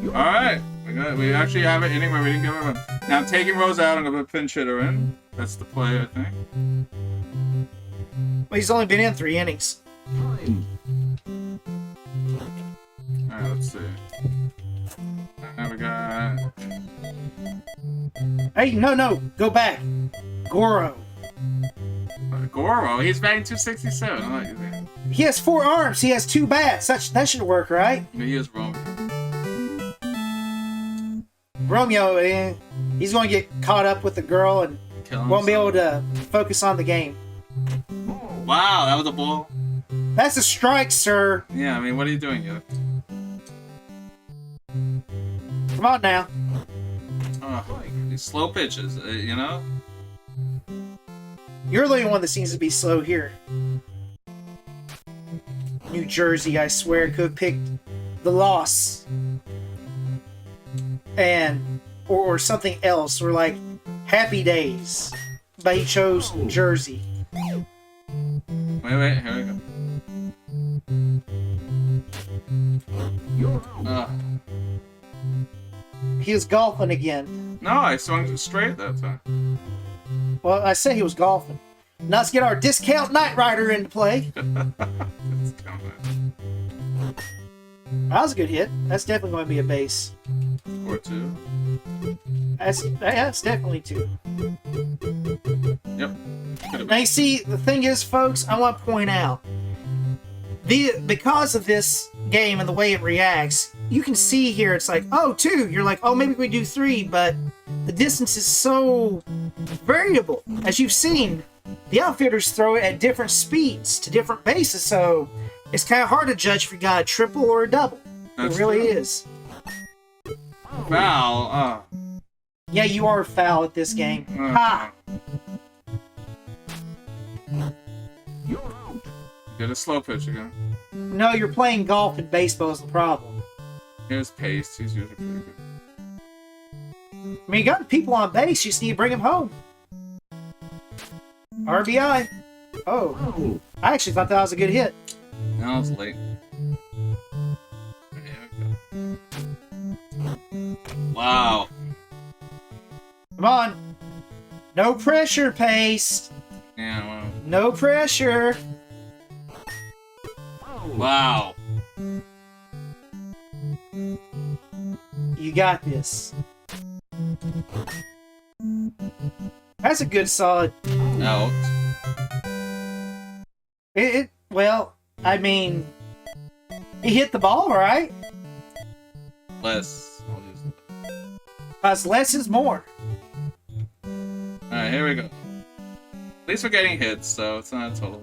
B: Alright, we actually have it inning where we didn't give it a run. Now I'm taking Rose out, I'm going to put pinch hitter in. That's the play, I think.
A: Well, he's only been in 3 innings.
B: Alright, let's see. There we got...
A: Hey, no, go back. Goro.
B: Goro, he's batting 267. I like it.
A: He has 4 arms. He has 2 bats. That should work, right?
B: He is wrong.
A: Romeo, he's going to get caught up with the girl and won't be able to focus on the game.
B: Wow, that was a ball.
A: That's a strike, sir.
B: Yeah, I mean, what are you doing here?
A: Come on now.
B: Oh, these slow pitches, you know?
A: You're the only one that seems to be slow here. New Jersey, I swear, could have picked the loss. Or something else, or like Happy Days. But he chose Jersey.
B: Wait, here we go.
A: He was golfing again.
B: No, I swung straight that time.
A: Well, I said he was golfing. Now let's get our discount Knight Rider into play. That was a good hit. That's definitely going to be a base.
B: Or 2.
A: That's definitely 2.
B: Yep.
A: Now you see, the thing is, folks, I want to point out, because of this game and the way it reacts, you can see here it's like, oh, 2. You're like, oh, maybe we do 3, but the distance is so variable. As you've seen, the outfitters throw it at different speeds to different bases, so it's kind of hard to judge if you got a triple or a double. It really is.
B: Foul.
A: Yeah, you are foul at this game. Ha!
B: Get a slow pitch again.
A: No, you're playing golf and baseball is the problem.
B: Here's Pace. He's usually pretty good.
A: I mean, you got people on base. You just need to bring them home. RBI. Oh. I actually thought that was a good hit.
B: Now it's late. There we go. Wow.
A: Come on. No pressure, Pace.
B: Yeah, well.
A: No pressure.
B: Wow.
A: You got this. That's a good solid.
B: Out.
A: Well, I mean, he hit the ball, right?
B: Less.
A: Because less is more.
B: Alright, here we go. At least we're getting hits, so it's not a total.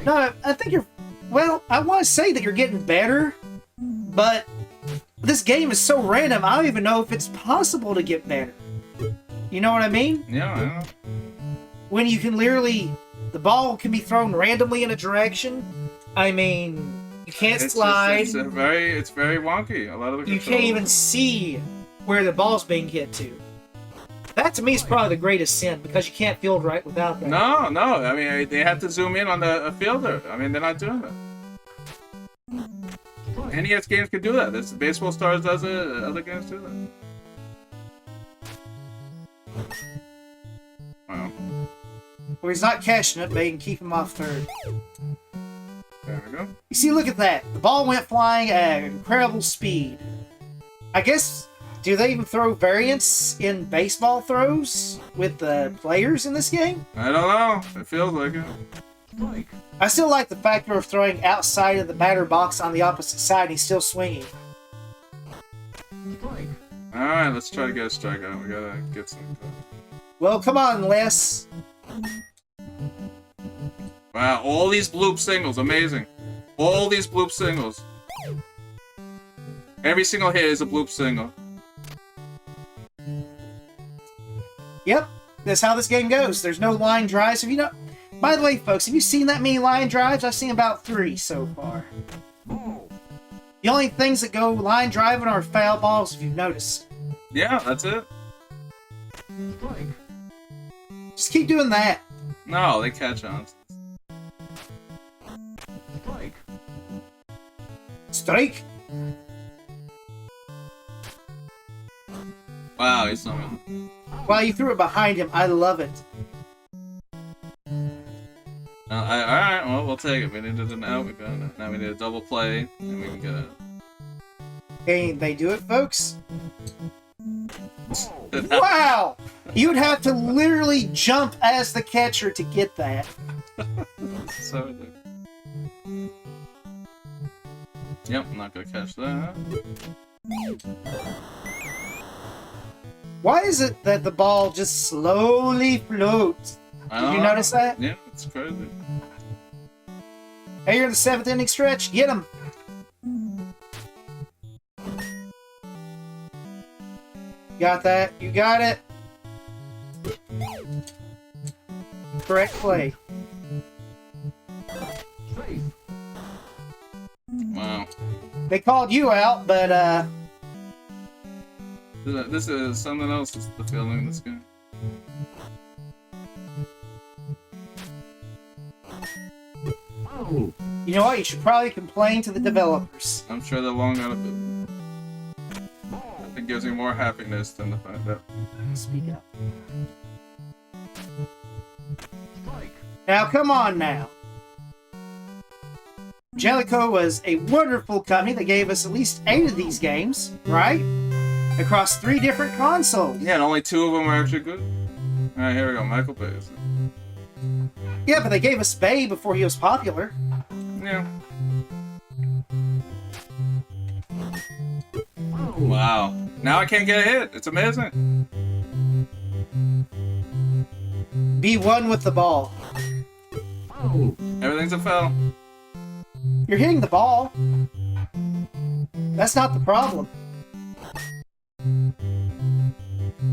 A: No, I think you're... Well, I want to say that you're getting better, but this game is so random, I don't even know if it's possible to get better. You know what I mean?
B: Yeah, I know.
A: When you can literally... The ball can be thrown randomly in a direction. I mean, you can't slide.
B: It's very wonky. A lot of the
A: You can't even see where the ball's being hit to. That to me is probably the greatest sin, because you can't field right without that.
B: No. I mean, they have to zoom in on the fielder. I mean, they're not doing that. NES games can do that. This Baseball Stars does it. Other games do that. Wow.
A: Well, he's not catching it, but he can keep him off third.
B: There we go.
A: You see, look at that. The ball went flying at incredible speed. I guess, do they even throw variants in baseball throws with the players in this game?
B: I don't know. It feels like it.
A: I still like the fact of throwing outside of the batter box on the opposite side and he's still swinging.
B: Alright, let's try to get a strikeout. We gotta get some.
A: Well, come on, Les.
B: Wow, all these bloop singles. Amazing. All these bloop singles. Every single hit is a bloop single.
A: Yep, that's how this game goes. There's no line drives. Have you know? By the way, folks, have you seen that many line drives? I've seen about 3 so far. The only things that go line driving are foul balls, if you've noticed.
B: Yeah, that's it.
A: Just keep doing that.
B: No, they catch on.
A: Strike.
B: Wow, he's something.
A: Wow, you threw it behind him. I love it.
B: Alright, well, we'll take it. We needed an out. We got it. Now we need a double play, and we can get it.
A: Okay, they do it, folks. Wow! You'd have to literally jump as the catcher to get that.
B: So. Yep, I'm not gonna catch that.
A: Why is it that the ball just slowly floats? Did you notice that?
B: Yeah, it's crazy.
A: Hey, you're in the 7th inning stretch. Get him. Got that? You got it? Correct play.
B: Wow.
A: They called you out, but
B: This is something else. Is the feeling in this game.
A: you know what? You should probably complain to the developers.
B: I'm sure they're long out of it. It gives me more happiness than the fact that.
A: Speak up. Now, come on now. Jaleco was a wonderful company that gave us at least 8 of these games, right? Across 3 different consoles.
B: Yeah, and only 2 of them were actually good. Alright, here we go. Michael Bay.
A: Yeah, but they gave us Bay before he was popular.
B: Yeah. Wow. Now I can't get a hit. It's amazing.
A: Be one with the ball.
B: Everything's a foul.
A: You're hitting the ball. That's not the problem.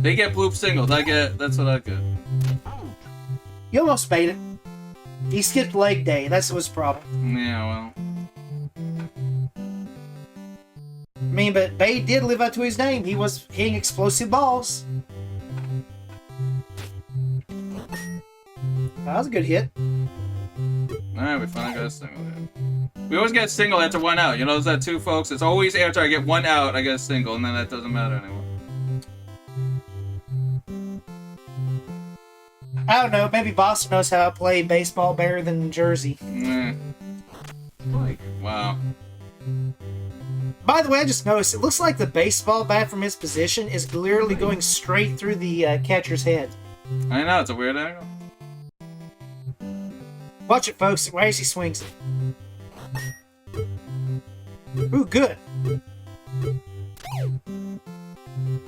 B: They get bloop singles. That's what I get.
A: You almost made it. He skipped leg day. That's his problem.
B: Yeah, well.
A: I mean, but Bay did live up to his name. He was hitting explosive balls. That was a good hit.
B: Alright, we finally got a single here. We always get a single after 1 out. You notice that too, folks? It's always after I get 1 out, I get a single, and then that doesn't matter anymore.
A: I don't know. Maybe Boston knows how to play baseball better than Jersey.
B: Wow.
A: By the way, I just noticed it looks like the baseball bat from his position is literally going straight through the catcher's head.
B: I know, it's a weird angle.
A: Watch it, folks. As he swings it. Ooh, good.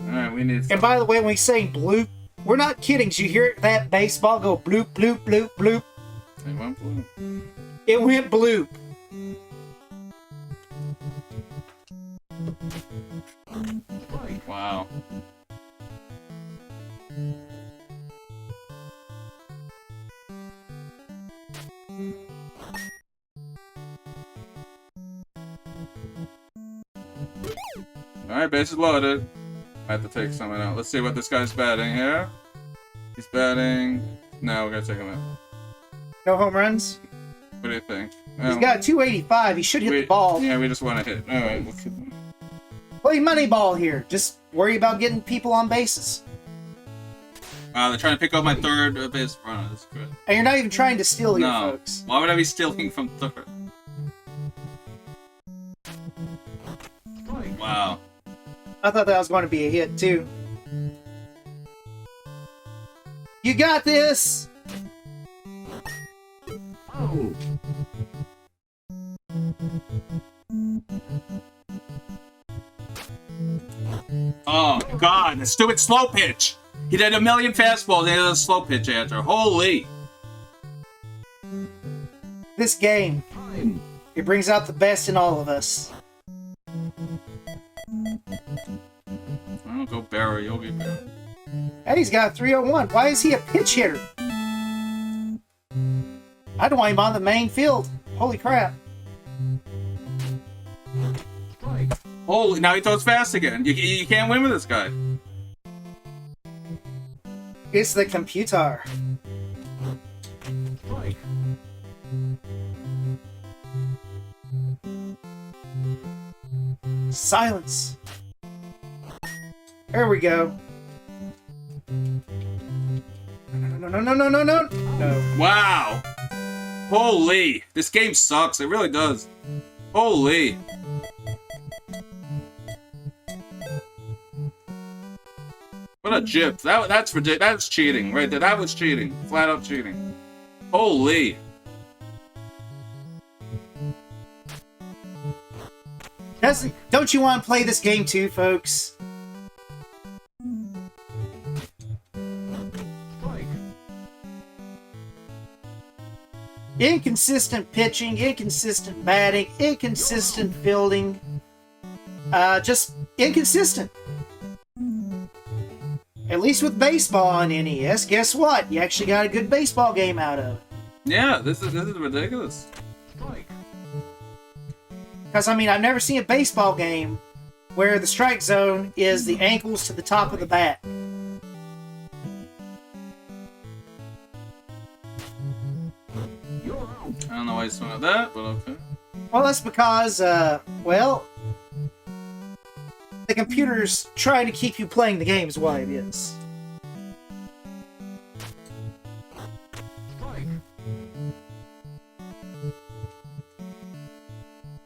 B: Alright, we need...
A: And by the way, when we say bloop, we're not kidding. Did you hear that baseball go bloop, bloop, bloop, bloop?
B: It went blue.
A: It went bloop.
B: Wow. Alright, bases loaded. I have to take someone out. Let's see what this guy's batting here. He's batting... No, we're gonna take him out.
A: No home runs?
B: What do you think?
A: He's got 285. He should hit the ball.
B: Yeah, we just want to hit. Alright, we'll keep him.
A: Play money ball here. Just worry about getting people on bases.
B: Wow, they're trying to pick up my third base runner. That's good.
A: And you're not even trying to steal here,
B: No.
A: folks.
B: Why would I be stealing from third? Wow.
A: I thought that was going to be a hit, too. You got this!
B: Oh, God. The stupid slow pitch. He did a million fastballs and he did a slow pitch after. Holy.
A: This game, it brings out the best in all of us.
B: I don't go Barry, Yogi Berra.
A: And he's got a 301. Why is he a pitch hitter? I don't want him on the main field. Holy crap.
B: Holy, now he throws fast again. You can't win with this guy.
A: It's the computer. Silence. There we go. No, no, no, no, no, no, no. No.
B: Wow. Holy! This game sucks. It really does. Holy! What a jip. That's ridiculous. That's cheating right there. That was cheating. Flat out cheating. Holy!
A: Don't you want to play this game too, folks? Inconsistent pitching, inconsistent batting, inconsistent fielding. Just inconsistent. At least with baseball on NES, guess what? You actually got a good baseball game out of it.
B: Yeah, this is ridiculous.
A: Because, I mean, I've never seen a baseball game where the strike zone is the ankles to the top of the bat.
B: I don't know why you swung at that, but okay.
A: Well, that's because, well, the computer's trying to keep you playing the game is why it is.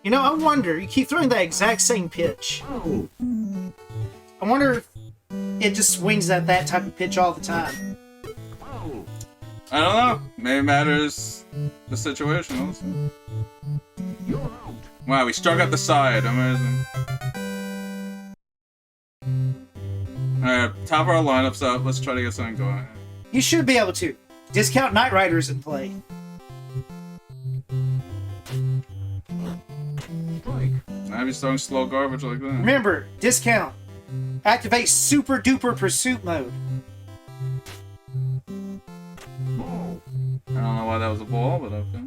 A: You know, I wonder, you keep throwing that exact same pitch. I wonder if it just swings at that type of pitch all the time.
B: I don't know. Maybe matters the situation also. Wow, we struck at the side. Amazing. Alright, top of our lineups up. Let's try to get something going.
A: You should be able to. Discount Knight Riders in play.
B: Now he's throwing slow garbage like that.
A: Remember, discount. Activate Super Duper Pursuit Mode.
B: I don't know why that was a ball, but okay.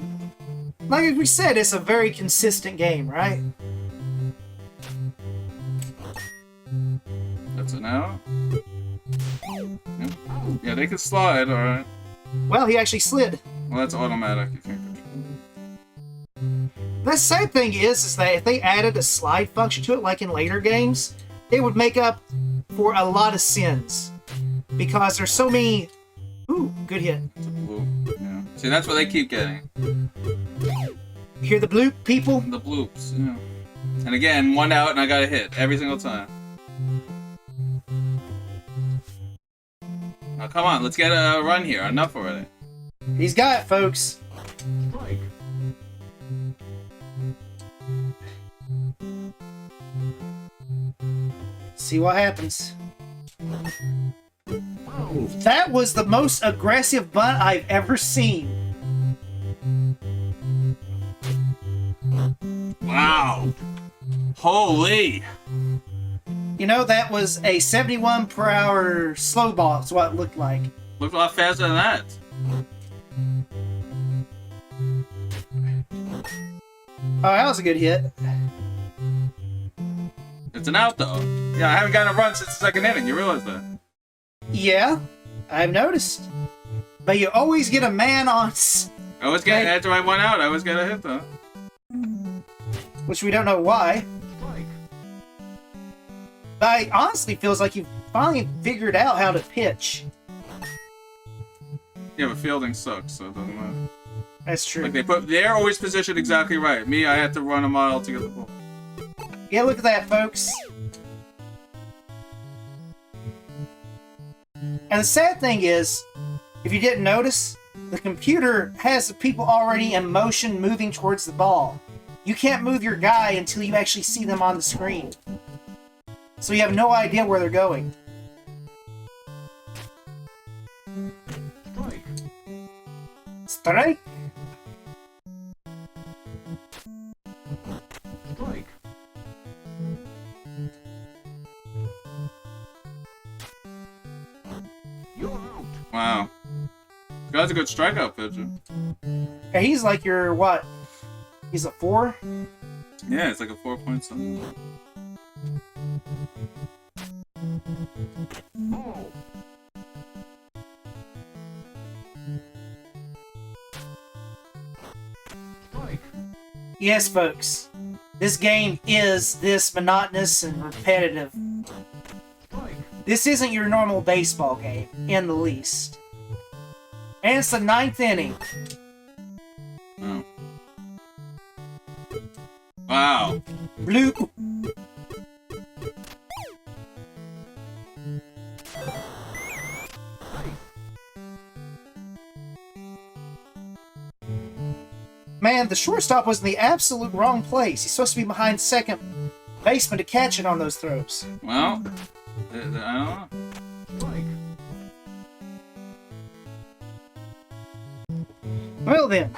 A: Like we said, it's a very consistent game, right?
B: That's it now. Yep. Yeah, they can slide, alright.
A: Well, he actually slid.
B: Well, that's automatic. You can't control.
A: The sad thing is that if they added a slide function to it, like in later games, it would make up for a lot of sins. Because there's so many... Ooh, good hit.
B: It's a bloop. Yeah. See, that's what they keep getting.
A: You hear the bloop, people?
B: The bloops, yeah. And again, one out and I got a hit every single time. Now, come on, let's get a run here. Enough already.
A: He's got it, folks. See what happens. That was the most aggressive bunt I've ever seen.
B: Wow. Holy.
A: You know, that was a 71 per hour slow ball, is what it looked like.
B: Looked a lot faster than that.
A: Oh, that was a good hit.
B: It's an out, though. Yeah, I haven't gotten a run since the second inning. You realize that?
A: Yeah, I've noticed. But you always get a man on...
B: I always get, after I went out, I always get a hit, though.
A: Which we don't know why. But it honestly feels like you've finally figured out how to pitch.
B: Yeah, but fielding sucks, so it doesn't matter.
A: That's true.
B: Like they're always positioned exactly right. Me, I had to run a mile to get the ball.
A: Yeah, look at that, folks. And the sad thing is, if you didn't notice, the computer has the people already in motion moving towards the ball. You can't move your guy until you actually see them on the screen. So you have no idea where they're going. Strike.
B: Wow. This guy's a good strikeout pitcher.
A: Yeah, he's like your, what? He's a 4?
B: Yeah, it's like a 4 point something.
A: Yes, folks. This game is this monotonous and repetitive. This isn't your normal baseball game, in the least. And it's the 9th inning.
B: Wow.
A: Bloop. Man, the shortstop was in the absolute wrong place. He's supposed to be behind second baseman to catch it on those throws.
B: Well, I don't know.
A: Well then,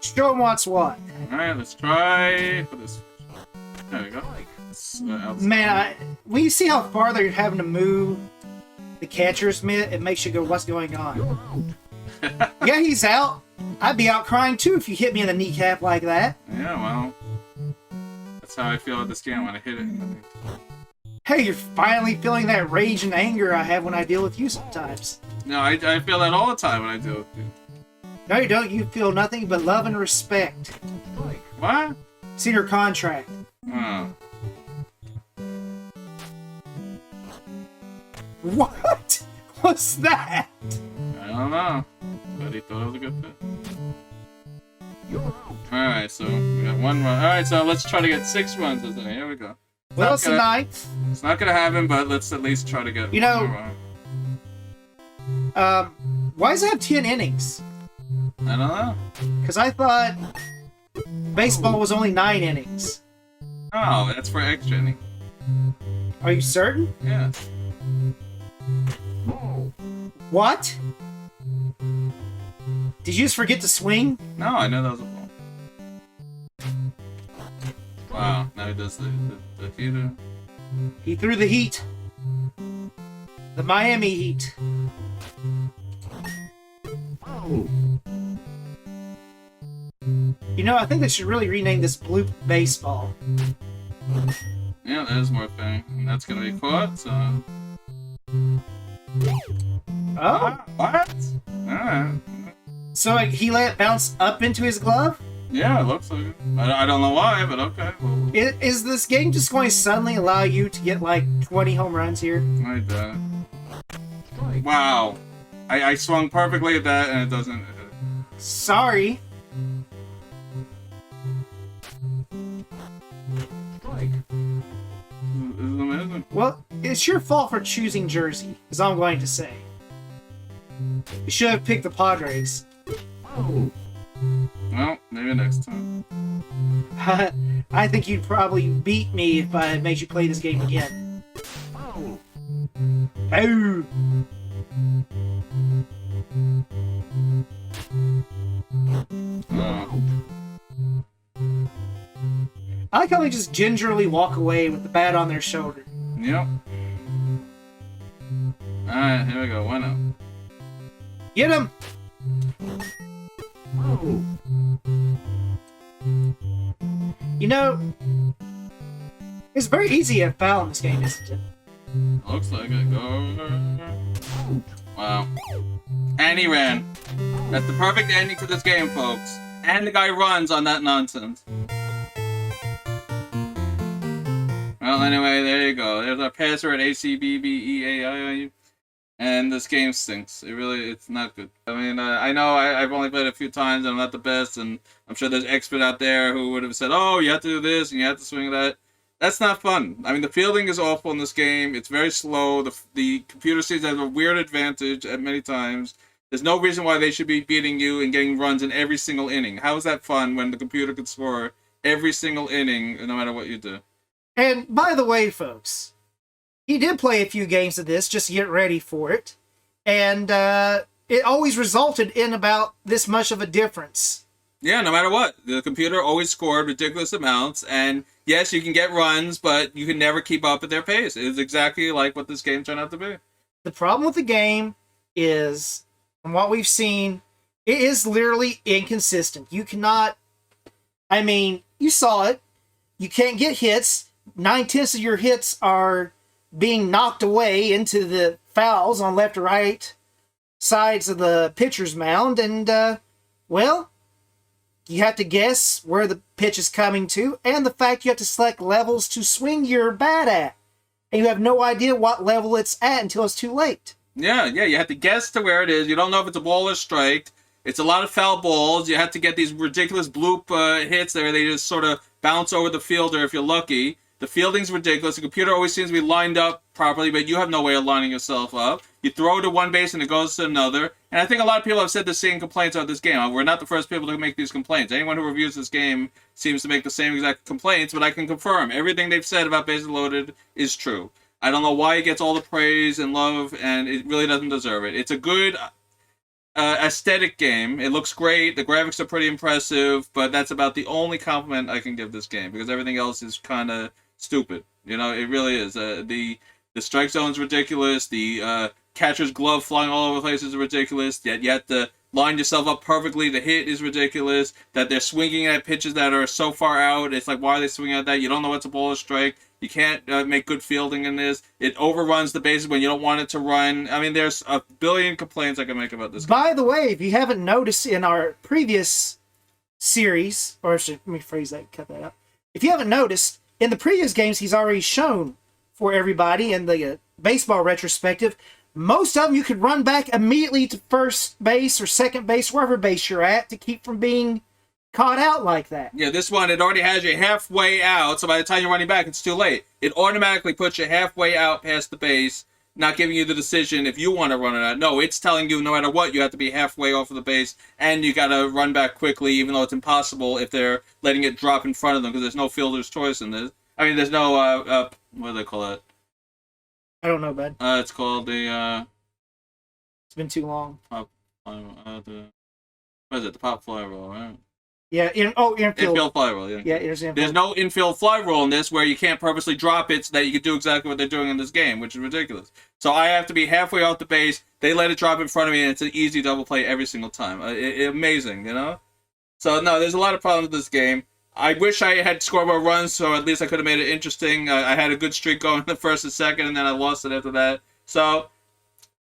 A: show him what's what.
B: Alright, let's try for this. There we go.
A: Man, when you see how far they're having to move the catcher's mitt, it makes you go, what's going on? Yeah, he's out. I'd be out crying too if you hit me in the kneecap like that.
B: Yeah, well, that's how I feel at this game when I hit it.
A: Hey, you're finally feeling that rage and anger I have when I deal with you sometimes.
B: No, I feel that all the time when I deal with you.
A: No, you don't. You feel nothing but love and respect.
B: What?
A: It's in your contract.
B: Oh.
A: What was that?
B: I don't know. But he thought it was a good fit. Alright, so we got 1 run. Alright, so let's try to get 6 runs. Here we go.
A: Well, it's the 9th.
B: It's not gonna happen, but let's at least try to get
A: You know, why does it have 10 innings?
B: I don't know.
A: Because I thought baseball was only 9 innings.
B: Oh, that's for extra inning.
A: Are you certain?
B: Yeah.
A: What? Did you just forget to swing?
B: No, I know that was a ball. Wow, now he does the heater.
A: He threw the heat. The Miami Heat. You know, I think they should really rename this Bloop Baseball.
B: Yeah, that is more fitting. And that's gonna be caught, so.
A: Oh?
B: What? Alright.
A: So he let it bounce up into his glove?
B: Yeah, it looks like it. I don't know why, but okay. Well,
A: Is this game just going to suddenly allow you to get like 20 home runs here?
B: I doubt it. Wow. I swung perfectly at that and it doesn't.
A: Sorry.
B: This is amazing.
A: Well, it's your fault for choosing Jersey, is all I'm going to say. You should have picked the Padres.
B: Well, maybe next time.
A: I think you'd probably beat me if I made you play this game again. Oh. I like how they just gingerly walk away with the bat on their shoulder.
B: Yep. Alright, here we go. 1-0.
A: Get him! You know, it's very easy to foul in this game, isn't it?
B: Looks like it. Go. Wow. And he ran. That's the perfect ending to this game, folks. And the guy runs on that nonsense. Well, anyway, there you go. There's our password, ACBBEAIU. And this game stinks. It's not good. I mean, I know I've only played it a few times and I'm not the best, and I'm sure there's expert out there who would have said, oh, you have to do this and you have to swing that. That's not fun. I mean, the fielding is awful in this game. It's very slow. The computer seems to have a weird advantage at many times. There's no reason why they should be beating you and getting runs in every single inning. How is that fun when the computer could score every single inning no matter what you do?
A: And by the way, folks, he did play a few games of this just to get ready for it. And it always resulted in about this much of a difference.
B: Yeah, no matter what. The computer always scored ridiculous amounts. And yes, you can get runs, but you can never keep up at their pace. It's exactly like what this game turned out to be.
A: The problem with the game is, from what we've seen, it is literally inconsistent. You cannot... I mean, you saw it. You can't get hits. 9/10 of your hits are being knocked away into the fouls on left or right sides of the pitcher's mound. And, well, you have to guess where the pitch is coming to, and the fact you have to select levels to swing your bat at. And you have no idea what level it's at until it's too late.
B: Yeah, you have to guess to where it is. You don't know if it's a ball or strike. It's a lot of foul balls. You have to get these ridiculous bloop hits there. They just sort of bounce over the fielder if you're lucky. The fielding's ridiculous. The computer always seems to be lined up properly, but you have no way of lining yourself up. You throw to one base and it goes to another. And I think a lot of people have said the same complaints about this game. We're not the first people to make these complaints. Anyone who reviews this game seems to make the same exact complaints, but I can confirm everything they've said about Base Loaded is true. I don't know why it gets all the praise and love, and it really doesn't deserve it. It's a good aesthetic game. It looks great. The graphics are pretty impressive, but that's about the only compliment I can give this game, because everything else is kind of stupid. You know, it really is. The strike zone's ridiculous. The catcher's glove flying all over the place is ridiculous. Yet you have to line yourself up perfectly to hit is ridiculous. That they're swinging at pitches that are so far out. It's like, why are they swinging at that? You don't know what's a ball or strike. You can't make good fielding in this. It overruns the bases when you don't want it to run. I mean, there's a billion complaints I can make about this game.
A: By the way, if you haven't noticed in our previous series, or let me phrase that, cut that out. If you haven't noticed, in the previous games he's already shown for everybody in the baseball retrospective, most of them you could run back immediately to first base or second base, wherever base you're at, to keep from being caught out like that.
B: Yeah, this one, it already has you halfway out, so by the time you're running back, it's too late. It automatically puts you halfway out past the base, not giving you the decision if you want to run it out. No, it's telling you no matter what, you have to be halfway off of the base, and you got to run back quickly, even though it's impossible if they're letting it drop in front of them, because there's no fielder's choice in this. I mean, there's no, what do they call it?
A: I don't know, bud.
B: It's called the,
A: It's been too long.
B: what is it? The pop fly roll, right?
A: Yeah, infield.
B: Infield fly roll, yeah.
A: Yeah, infield.
B: There's no infield fly roll in this where you can't purposely drop it so that you can do exactly what they're doing in this game, which is ridiculous. So I have to be halfway off the base, they let it drop in front of me, and it's an easy double play every single time. Amazing, you know? So, no, there's a lot of problems with this game. I wish I had scored more runs, so at least I could have made it interesting. I had a good streak going in the first and second, and then I lost it after that. So,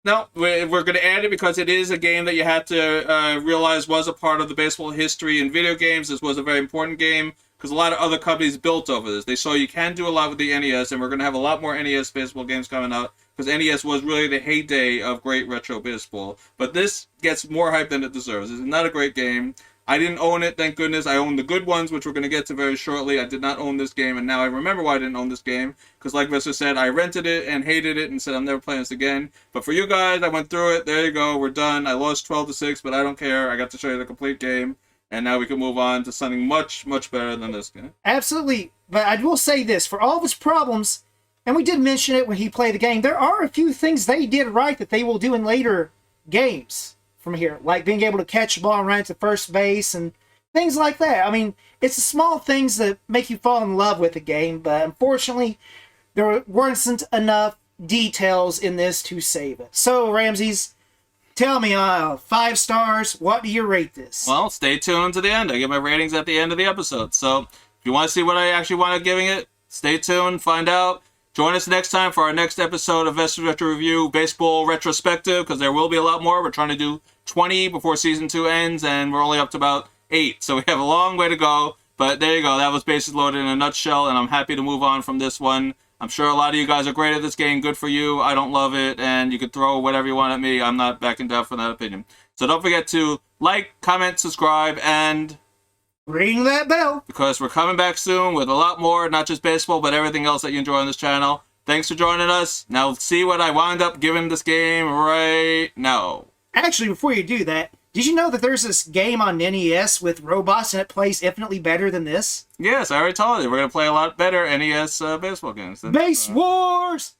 B: no, we're going to add it because it is a game that you have to realize was a part of the baseball history in video games. This was a very important game because a lot of other companies built over this. They saw you can do a lot with the NES, and we're going to have a lot more NES baseball games coming out because NES was really the heyday of great retro baseball. But this gets more hype than it deserves. It's not a great game. I didn't own it, thank goodness. I owned the good ones, which we're going to get to very shortly. I did not own this game, and now I remember why I didn't own this game. Because like Vespor said, I rented it and hated it and said I'm never playing this again. But for you guys, I went through it. There you go. We're done. I lost 12-6, but I don't care. I got to show you the complete game. And now we can move on to something much, much better than this game.
A: Absolutely. But I will say this. For all of its problems, and we did mention it when he played the game, there are a few things they did right that they will do in later games from here. Like being able to catch the ball and run it to first base and things like that. I mean, it's the small things that make you fall in love with the game, but unfortunately, there weren't enough details in this to save it. So, Ramses, tell me, 5 stars, what do you rate this?
B: Well, stay tuned to the end. I give my ratings at the end of the episode. So, if you want to see what I actually want to giving it, stay tuned, find out. Join us next time for our next episode of Vespor Retro Review Baseball Retrospective, because there will be a lot more. We're trying to do 20 before Season 2 ends, and we're only up to about 8, so we have a long way to go. But there you go. That was Bases Loaded in a nutshell, and I'm happy to move on from this one. I'm sure a lot of you guys are great at this game. Good for you. I don't love it, and you can throw whatever you want at me. I'm not backing down from that opinion. So don't forget to like, comment, subscribe, and
A: ring that bell,
B: because we're coming back soon with a lot more, not just baseball, but everything else that you enjoy on this channel. Thanks for joining us. Now see what I wound up giving this game right now.
A: Actually, before you do that, did you know that there's this game on NES with robots and it plays infinitely better than this?
B: Yes, I already told you. We're going to play a lot better NES baseball games.
A: Base Wars!